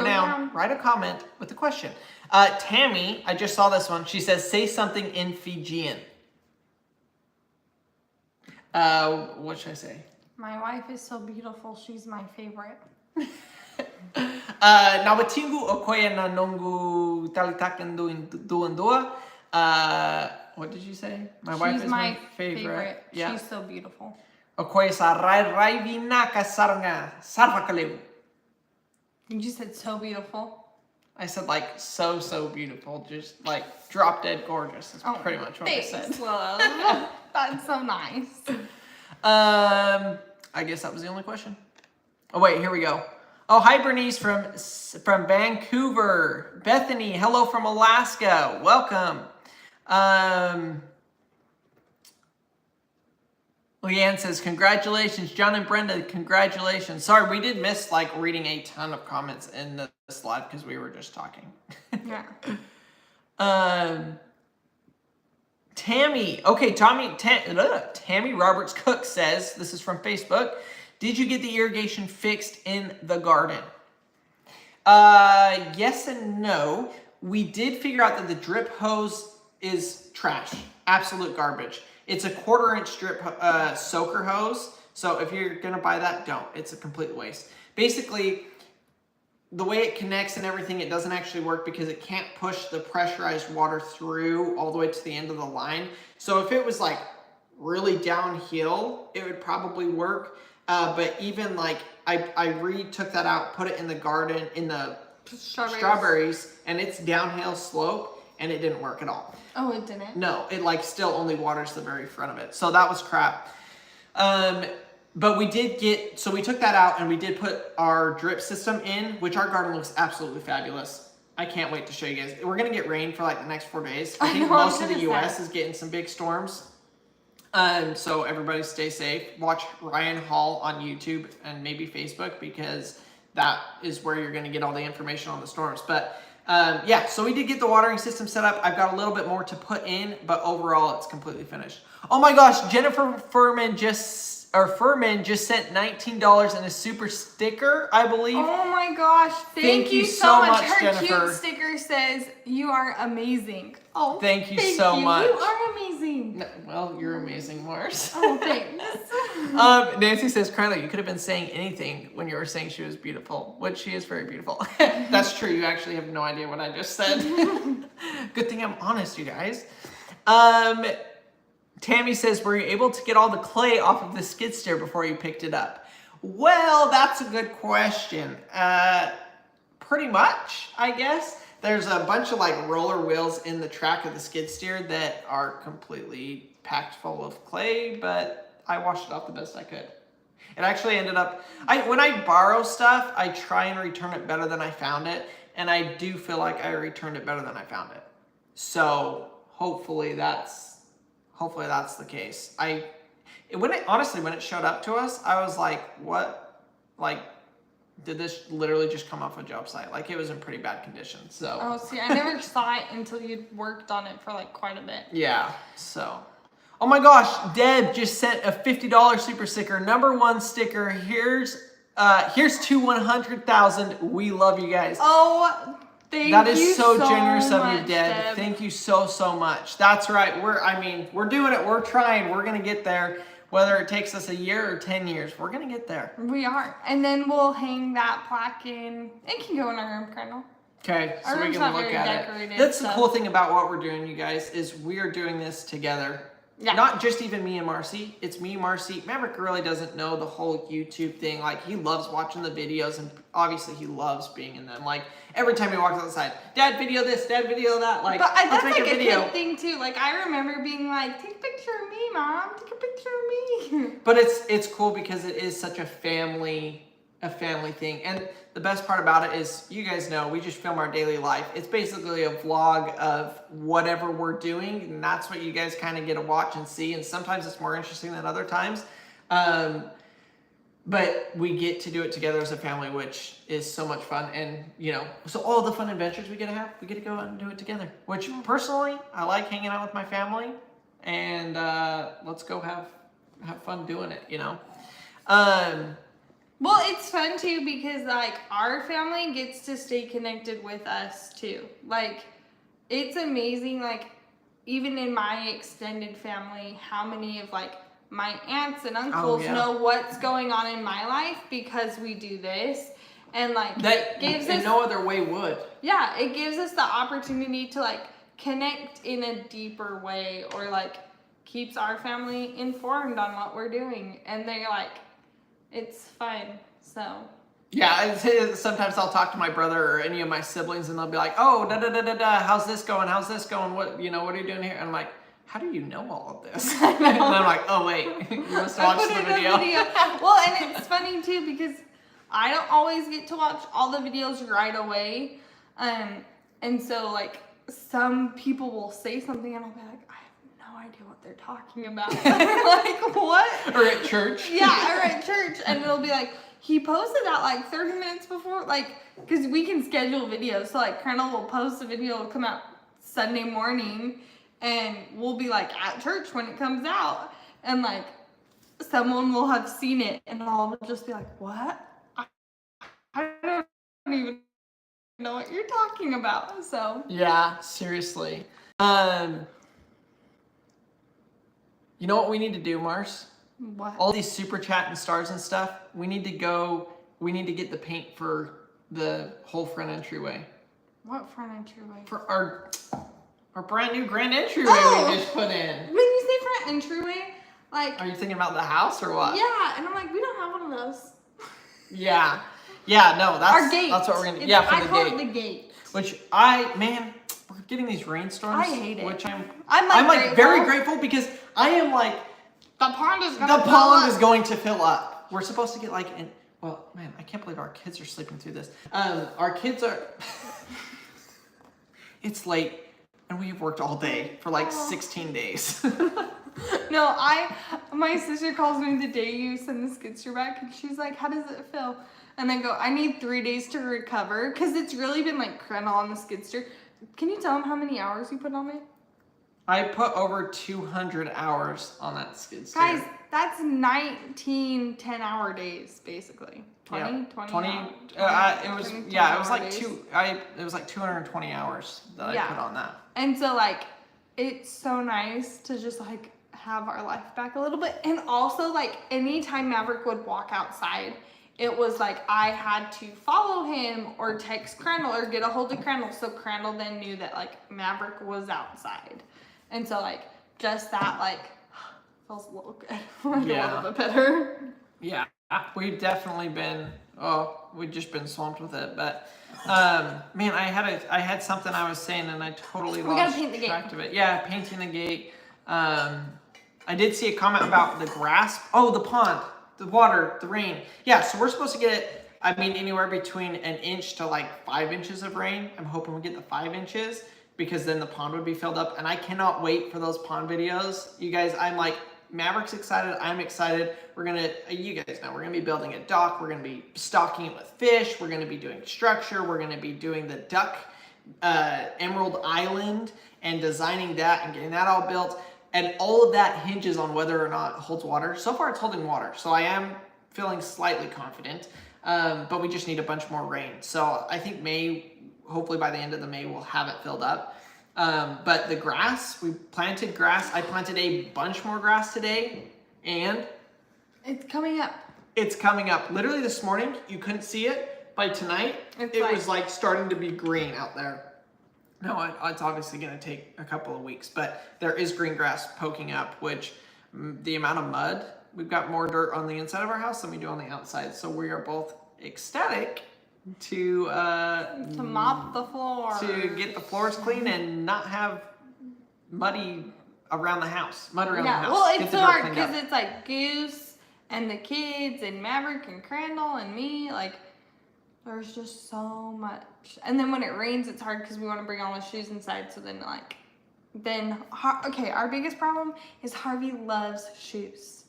down, write a comment with a question. Tammy, I just saw this one. She says, say something in Fijian. What should I say? My wife is so beautiful. She's my favorite. Nawatingu o koe na nongu talitakan duandua. What did you say? Wife is my favorite. Yeah. She's so beautiful. O koe sa rai vinaka saranga sarvakalevu. You just said so beautiful. I said like so beautiful, just like drop dead gorgeous. That's pretty much what I said. Love. That's so nice. I guess that was the only question. Oh wait, here we go. Oh, hi Bernice from Vancouver. Bethany, hello from Alaska. Welcome. Leanne says, congratulations. John and Brenda, congratulations. Sorry, we did miss like reading a ton of comments in this live because we were just talking. Yeah. Tammy Roberts Cook says, this is from Facebook, did you get the irrigation fixed in the garden? Yes and no. We did figure out that the drip hose is trash, absolute garbage. It's a 1/4-inch drip soaker hose. So if you're gonna buy that, don't. It's a complete waste. Basically, the way it connects and everything, it doesn't actually work because it can't push the pressurized water through all the way to the end of the line. So if it was like really downhill, it would probably work. But even like, I retook that out, put it in the garden, in the strawberries, and it's downhill slope, and it didn't work at all. Oh, it didn't? No, it like still only waters the very front of it. So that was crap. But we took that out and we did put our drip system in, which our garden looks absolutely fabulous. I can't wait to show you guys. We're going to get rain for like the next 4 days. I think most of the U.S. is getting some big storms. So everybody stay safe. Watch Ryan Hall on YouTube and maybe Facebook because that is where you're going to get all the information on the storms. But yeah, so we did get the watering system set up. I've got a little bit more to put in, but overall it's completely finished. Oh my gosh, Jennifer Furman just sent $19 and a super sticker, I believe. Oh my gosh, thank you so much. Her Jennifer. Cute sticker says, you are amazing. Oh, thank you so much. You are amazing. No, well, you're amazing, Mars. Oh, thanks. Nancy says, Carly, you could have been saying anything when you were saying she was beautiful, which she is very beautiful. That's true. You actually have no idea what I just said. Good thing I'm honest, you guys. Tammy says, were you able to get all the clay off of the skid steer before you picked it up? Well, that's a good question. Pretty much, I guess. There's a bunch of like roller wheels in the track of the skid steer that are completely packed full of clay, but I washed it off the best I could. It actually ended up, when I borrow stuff, I try and return it better than I found it, and I do feel like I returned it better than I found it. So hopefully that's the case. When it showed up to us, I was like, what? Like, did this literally just come off a job site. Like, it was in pretty bad condition. So. Oh, see, I never saw it until you'd worked on it for like quite a bit. Yeah. So. Oh my gosh, Deb just sent a $50 super sticker. #1 sticker. Here's to 100,000. We love you guys. Oh, thank you. That is so generous of much, you, Deb. Thank you so much. That's right. We're doing it. We're trying. We're gonna get there. Whether it takes us a year or 10 years, we're gonna get there. We are, and then we'll hang that plaque in. It can go in our room, Colonel. Okay, so Our we room's can not look very at decorated, it. That's so. the cool thing about what we're doing, you guys, is we are doing this together. Yeah. Not just even me and Marcy. It's me, Marcy. Maverick really doesn't know the whole YouTube thing. Like, he loves watching the videos, and obviously he loves being in them. Like, every time he walks outside, Dad, video this, Dad, video that. Like, but let's that's make like a video. kid thing too. Like, I remember being like, "Take a picture of me, Mom. Take a picture of me." But it's cool because it is such a family thing. And the best part about it is, you guys know, we just film our daily life. It's basically a vlog of whatever we're doing, and that's what you guys kind of get to watch and see. And sometimes it's more interesting than other times. But we get to do it together as a family, which is so much fun. And, you know, so all the fun adventures we get to have, we get to go out and do it together. Which, personally, I like hanging out with my family. And let's go have fun doing it, you know. Well, it's fun too because like our family gets to stay connected with us too. Like, it's amazing, like, even in my extended family, how many of like my aunts and uncles know what's going on in my life because we do this. And like, that gives in us no other way would. Yeah, it gives us the opportunity to like connect in a deeper way, or like keeps our family informed on what we're doing. And they're like, it's fun. So yeah, sometimes I'll talk to my brother or any of my siblings, and they'll be like, "Oh, how's this going? How's this going? What are you doing here?" And I'm like, "How do you know all of this?" And then I'm like, "Oh wait, you must watch the video." Well, and it's funny too because I don't always get to watch all the videos right away, and so like some people will say something, and I'll be like, idea what they're talking about. Like, what? Or at church. Yeah, or at church. And it'll be like, he posted that like 30 minutes before, like, because we can schedule videos. So like Colonel will post a video, it'll come out Sunday morning, and we'll be like at church when it comes out. And like someone will have seen it and I'll just be like, what? I don't even know what you're talking about. So yeah, seriously. You know what we need to do, Mars? what? All these super chat and stars and stuff, we need to get the paint for the whole front entryway. What front entryway? For our brand new grand entryway we just put in. When you say front entryway, like, Are you thinking about the house or what? yeah, and I'm like, we don't have one of those. Yeah. Yeah, no, Our gate. that's what we're gonna do. Yeah, for I the call gate. it the gate. Which we're getting these rainstorms. I hate it. Which I'm grateful. very grateful because I am like, The pond is going to fill up. We're supposed to get like well, man, I can't believe our kids are sleeping through this. Our kids are it's late and we've worked all day for like 16 days. No, my sister calls me the day you send the skidster back, and she's like, how does it feel? And I go, I need 3 days to recover, because it's really been like crunch on the skidster. Can you tell them how many hours you put on it? I put over 200 hours on that skid steer. Guys, that's 19 10-hour days, basically. 20, Yeah. 20, 20 hours, it was 20 it was like days. it was like 220 hours that I put on that. And so like it's so nice to just like have our life back a little bit. And also like anytime Maverick would walk outside, it was like I had to follow him or text Crandall or get a hold of Crandall, so Crandall then knew that like Maverick was outside. And so like just that like feels a little good. A little bit better. Yeah, we've definitely been we've just been swamped with it. But man, I had something I was saying and I totally lost track of it. Yeah, painting the gate. I did see a comment about the grass. Oh, the pond, the water, the rain. Yeah, so we're supposed to get, anywhere between 1 inch to like 5 inches of rain. I'm hoping we get the 5 inches because then the pond would be filled up. And I cannot wait for those pond videos. You guys, I'm like Maverick's excited. I'm excited. We're gonna, you guys know, we're gonna be building a dock. We're gonna be stocking it with fish. We're gonna be doing structure. We're gonna be doing the duck Emerald Island and designing that and getting that all built. And all of that hinges on whether or not it holds water. So far, it's holding water. So I am feeling slightly confident. But we just need a bunch more rain. So I think May, hopefully by the end of the May, we'll have it filled up. But the grass, we planted grass. I planted a bunch more grass today, and it's coming up. It's coming up. Literally this morning, you couldn't see it. By tonight, it was like starting to be green out there. No, it's obviously going to take a couple of weeks, but there is green grass poking up, which the amount of mud, we've got more dirt on the inside of our house than we do on the outside. So we are both ecstatic to mop the floor, to get the floors clean and not have muddy around the house, mud around the house. Well, it's so hard because it's like Goose and the kids and Maverick and Crandall and me. Like, there's just so much. And then when it rains, it's hard because we want to bring all the shoes inside. So then, our biggest problem is Harvey loves shoes,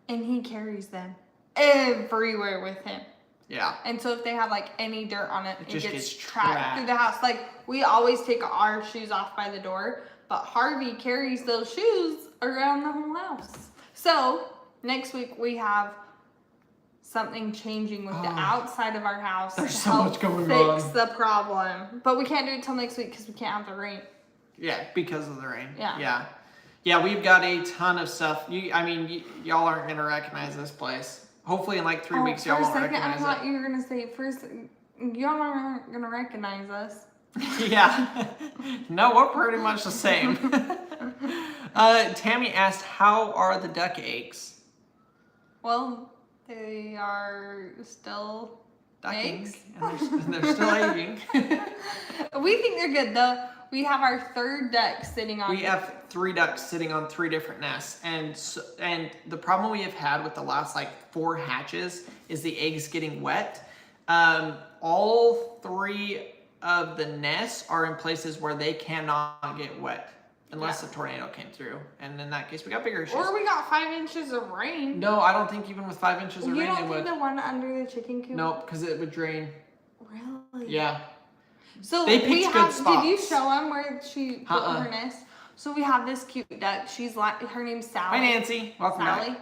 and he carries them everywhere with him. Yeah. And so if they have like any dirt on it, it gets tracked through the house. Like, we always take our shoes off by the door, but Harvey carries those shoes around the whole house. So next week we have something changing with the outside of our house. There's to so help much going fix on. the problem. But we can't do it till next week because we can't have the rain. Yeah, because of the rain. Yeah. Yeah, we've got a ton of stuff. Y'all aren't going to recognize this place. Hopefully in like 3 weeks, y'all won't recognize it. I thought you were going to say first, y'all aren't going to recognize us. Yeah. No, we're pretty much the same. Tammy asked, how are the duck eggs? Well, they are still Ducking, eggs. And they're still aging. We think they're good, though. We have our third duck sitting on. We have 3 ducks sitting on 3 different nests, and the problem we have had with the last 4 hatches is the eggs getting wet. All 3 of the nests are in places where they cannot get wet unless a tornado came through, and in that case we got bigger issues. Or we got 5 inches of rain. No, I don't think even with 5 inches of rain they would. You don't think the one under the chicken coop? Nope, because it would drain. Really? Yeah. So they picked good spots. Did you show them where she put her nest? So we have this cute duck. Her name's Sally. Hi, Nancy. Welcome Sally.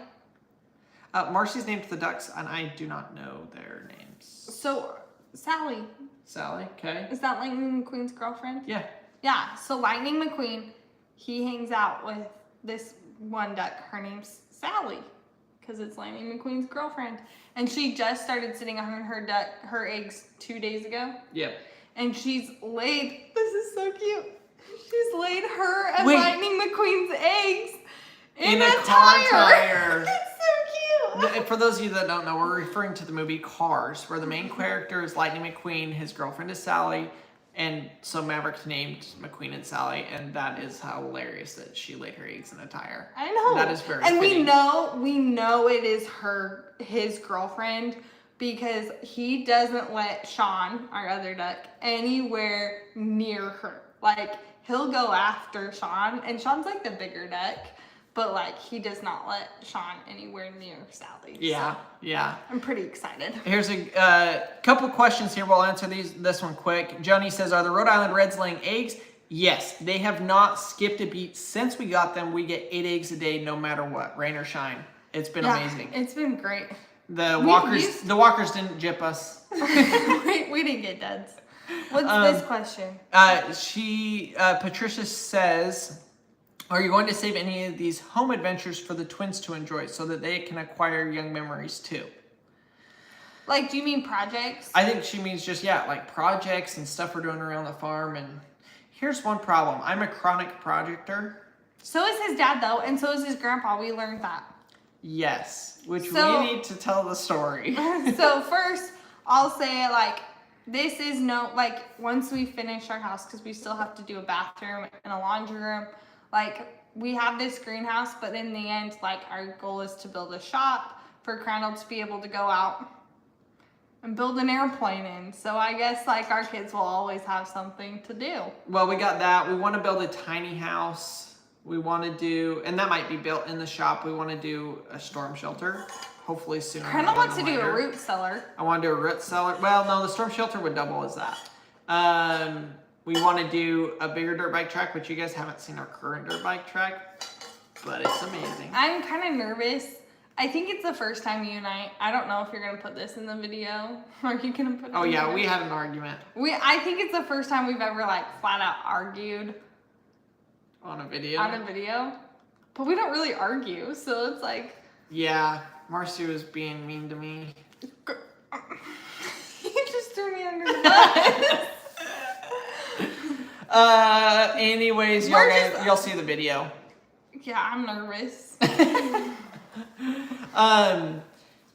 back. Marcy's named the ducks, and I do not know their names. So, Sally. Sally, okay. Is that Lightning McQueen's girlfriend? Yeah. Yeah, so Lightning McQueen, he hangs out with this one duck. Her name's Sally, because it's Lightning McQueen's girlfriend. And she just started sitting on her eggs 2 days ago. Yep. And she's laid, this is so cute. She's laid her and Lightning McQueen's eggs in a car tire. It's so cute. For those of you that don't know, we're referring to the movie Cars, where the main character is Lightning McQueen, his girlfriend is Sally, and so Maverick named McQueen and Sally, and that is hilarious that she laid her eggs in a tire. I know. That is very fitting. We know it is his girlfriend, because he doesn't let Sean, our other duck, anywhere near her. He'll go after Sean, and Sean's the bigger duck, but he does not let Sean anywhere near Sally. Yeah, so yeah. I'm pretty excited. Here's a couple questions here. We'll answer this one quick. Joni says, are the Rhode Island Reds laying eggs? Yes, they have not skipped a beat since we got them. We get 8 eggs a day, no matter what, rain or shine. It's been amazing. It's been great. The walkers didn't gyp us. we didn't get duds. What's this question? Patricia says, are you going to save any of these home adventures for the twins to enjoy so that they can acquire young memories too? Do you mean projects? I think she means just, projects and stuff we're doing around the farm. And here's one problem. I'm a chronic projecter. So is his dad, though, and so is his grandpa. We learned that. Yes, we need to tell the story. So first, I'll say it this is once we finish our house, because we still have to do a bathroom and a laundry room, we have this greenhouse, but in the end, our goal is to build a shop for Crandall to be able to go out and build an airplane in. So I guess our kids will always have something to do. Well, we got that. We want to build a tiny house We want to do, and that might be built in the shop. We want to do a storm shelter, hopefully sooner. Crandall wants to do a root cellar. I want to do a root cellar. Well, no, the storm shelter would double as that. We want to do a bigger dirt bike track, which you guys haven't seen our current dirt bike track, but it's amazing. I'm kind of nervous. I think it's the first time you and I don't know if you're going to put this in the video. Are you going to put it Oh, in yeah, the we video? had an argument. I think it's the first time we've ever, like, flat out argued. On a video? On a video. But we don't really argue, so it's like... Yeah, Marcy was being mean to me. You just threw me under the bus. Anyways, you'll see the video. Yeah, I'm nervous.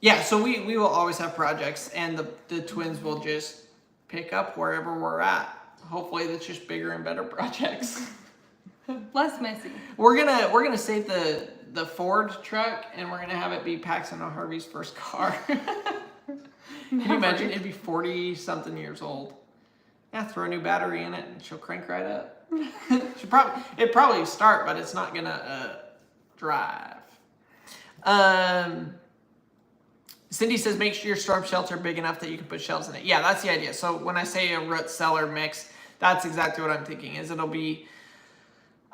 Yeah, so we will always have projects, and the twins will just pick up wherever we're at. Hopefully that's just bigger and better projects. Less messy. We're gonna save the Ford truck, and we're gonna have it be Paxton and Harvey's first car. Can you imagine? It'd be 40 something years old. Yeah, throw a new battery in it and she'll crank right up. It'd probably start, but it's not gonna drive. Cindy says make sure your storm shelter big enough that you can put shelves in it. Yeah, that's the idea. So when I say a root cellar mix, that's exactly what I'm thinking. Is it'll be,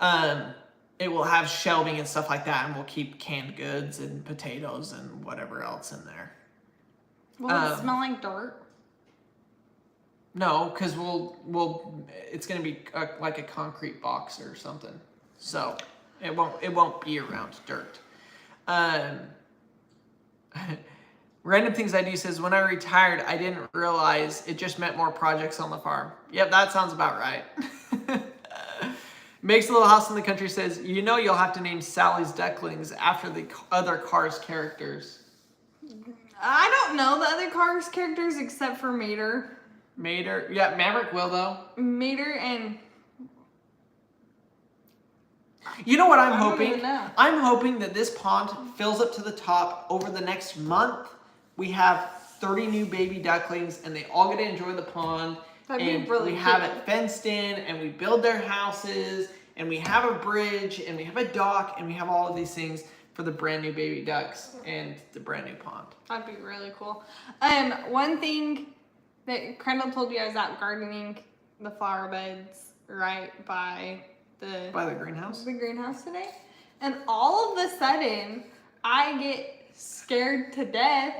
it will have shelving and stuff like that, and we'll keep canned goods and potatoes and whatever else in there. Will it smell like dirt? No, because it's gonna be like a concrete box or something, so it won't be around dirt. Random Things I Do says, when I retired, I didn't realize it just meant more projects on the farm. Yep, that sounds about right. Makes a Little House in the Country says, you know you'll have to name Sally's ducklings after the other Cars characters. I don't know the other Cars characters except for Mater. Mater? Yeah, Maverick will though. Mater and... You know what I'm I don't hoping? even know. I'm hoping that this pond fills up to the top over the next month. We have 30 new baby ducklings and they all get to enjoy the pond. That'd and be really we have cute. it fenced in and we build their houses and we have a bridge and we have a dock and we have all of these things for the brand new baby ducks and the brand new pond. That'd be really cool. One thing that Crandall told you, I was out gardening the flower beds right by the greenhouse? The greenhouse today. And all of a sudden, I get scared to death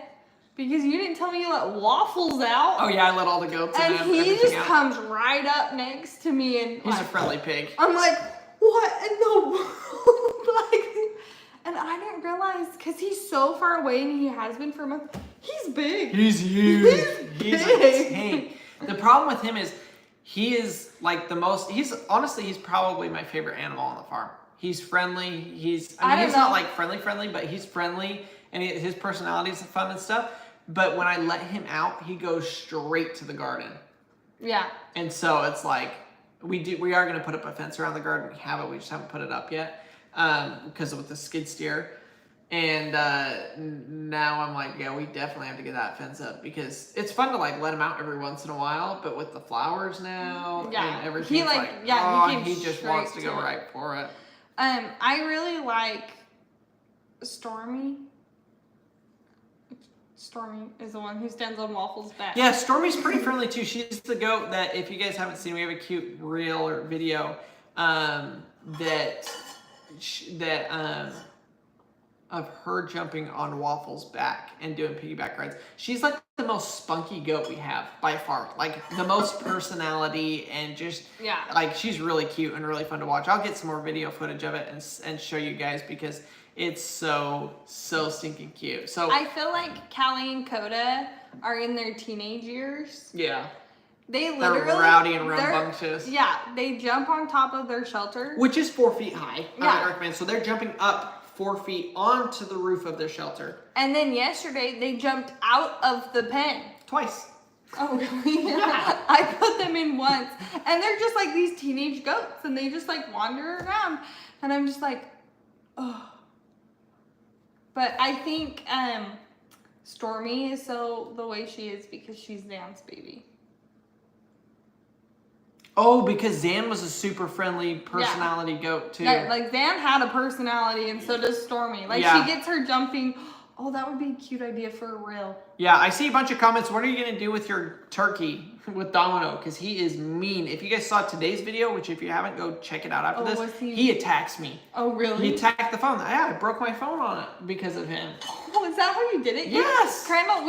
because you didn't tell me you let Waffles out. Oh yeah, I let all the goats and and he everything just out. comes right up next to me and He's like, a friendly pig. I'm like, what in the world? Like, and I didn't realize because he's so far away and he has been for a month. He's big. He's huge. He's a big. tank. The problem with him is he is like the most. He's probably my favorite animal on the farm. He's friendly. He's not like friendly, but he's friendly and his personality is fun and stuff. But when I let him out, he goes straight to the garden. Yeah. And so it's like we are going to put up a fence around the garden. We have it. We just haven't put it up yet because with the skid steer. And now I'm like, yeah, we definitely have to get that fence up because it's fun to like let him out every once in a while. But with the flowers now and everything, he just wants to go right for it. I really like Stormy. Stormy is the one who stands on Waffles' back. Yeah, Stormy's pretty friendly too. She's the goat that, if you guys haven't seen, we have a cute reel or video of her jumping on Waffles' back and doing piggyback rides. She's like the most spunky goat we have by far. Like the most personality and just like she's really cute and really fun to watch. I'll get some more video footage of it and show you guys because it's so stinking cute. So I feel like Callie and Coda are in their teenage years. Yeah. They're rowdy and rambunctious. Yeah, they jump on top of their shelter. Which is 4 feet high. Yeah. I recommend. So they're jumping up 4 feet onto the roof of their shelter. And then yesterday they jumped out of the pen. Twice. Oh really? Yeah. I put them in once. And they're just like these teenage goats and they just like wander around. And I'm just like, oh. But I think Stormy is so the way she is because she's Dan's baby. Oh, because Zan was a super friendly personality goat too. Yeah, like Zan had a personality, and so does Stormy. Like she gets her jumping. Oh, that would be a cute idea for a reel. Yeah, I see a bunch of comments. What are you gonna do with your turkey with Domino? Because he is mean. If you guys saw today's video, which if you haven't, go check it out after this. He attacks me. Oh, really? He attacked the phone. I broke my phone on it because of him. Oh, is that how you did it? Yes. Crandall,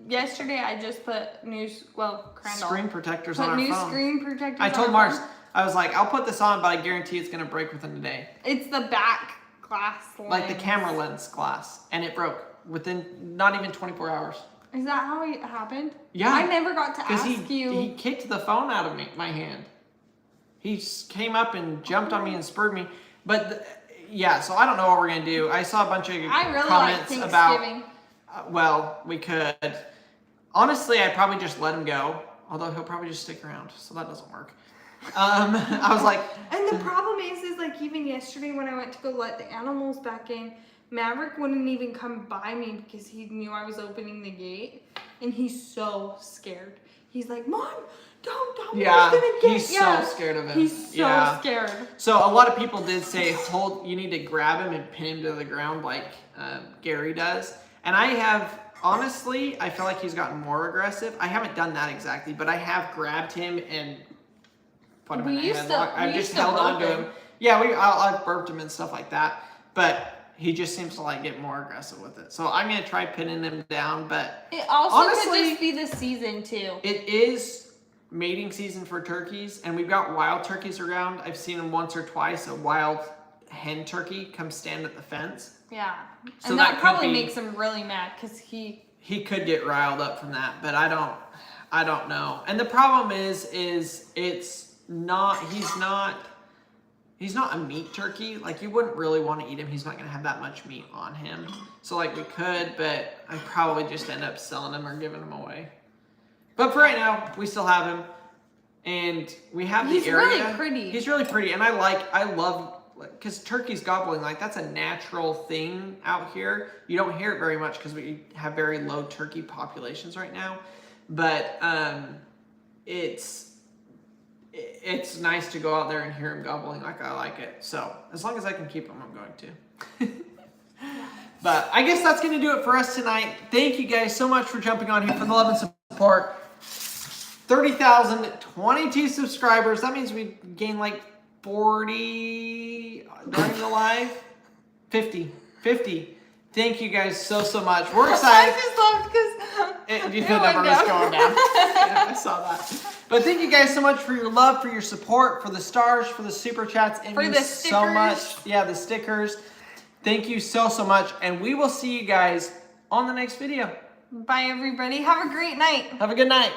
yesterday I just put Crandall. Screen protectors on our phone. Put new screen protectors I told Mars, I was like, I'll put this on, but I guarantee it's gonna break within a day. It's the back glass lens. Like the camera lens glass, and it broke within not even 24 hours. Is that how it happened? Yeah. I never got to ask you. He kicked the phone out of my hand. He came up and jumped on me and spurred me. But so I don't know what we're gonna do. I saw a bunch of comments about. Well, we could. Honestly, I'd probably just let him go. Although he'll probably just stick around, so that doesn't work. I was like. And the problem is like even yesterday when I went to go let the animals back in, Maverick wouldn't even come by me because he knew I was opening the gate, and he's so scared. He's like, "Mom, don't." Yeah, he's so scared of him. He's so scared. So a lot of people did say, you need to grab him and pin him to the ground like Gary does. And I have, honestly, I feel like he's gotten more aggressive. I haven't done that exactly, but I have grabbed him and put him in a headlock. I've just held on to him. Yeah, I've burped him and stuff like that. But he just seems to like get more aggressive with it. So I'm going to try pinning him down. But it also honestly, could just be the season too. It is mating season for turkeys. And we've got wild turkeys around. I've seen them once or twice. A wild hen turkey come stand at the fence. Yeah. So and that probably makes him really mad because he could get riled up from that. But I don't know. And the problem is it's not, he's not a meat turkey. Like, you wouldn't really want to eat him. He's not going to have that much meat on him. So, like, we could, but I'd probably just end up selling him or giving him away. But for right now, we still have him. And we have the area. He's really pretty. He's really pretty. And I love, because turkeys gobbling, like, that's a natural thing out here. You don't hear it very much because we have very low turkey populations right now. But it's nice to go out there and hear him gobbling like I like it. So as long as I can keep him, I'm going to. But I guess that's going to do it for us tonight. Thank you guys so much for jumping on here for the love and support. 30,022 subscribers. That means we gained like 40 during the live. 50. Thank you guys so much. We're excited. I just laughed because the number was going down. Yeah, I saw that. But thank you guys so much for your love, for your support, for the stars, for the super chats. It means so much. Yeah, the stickers. Thank you so much. And we will see you guys on the next video. Bye, everybody. Have a great night. Have a good night.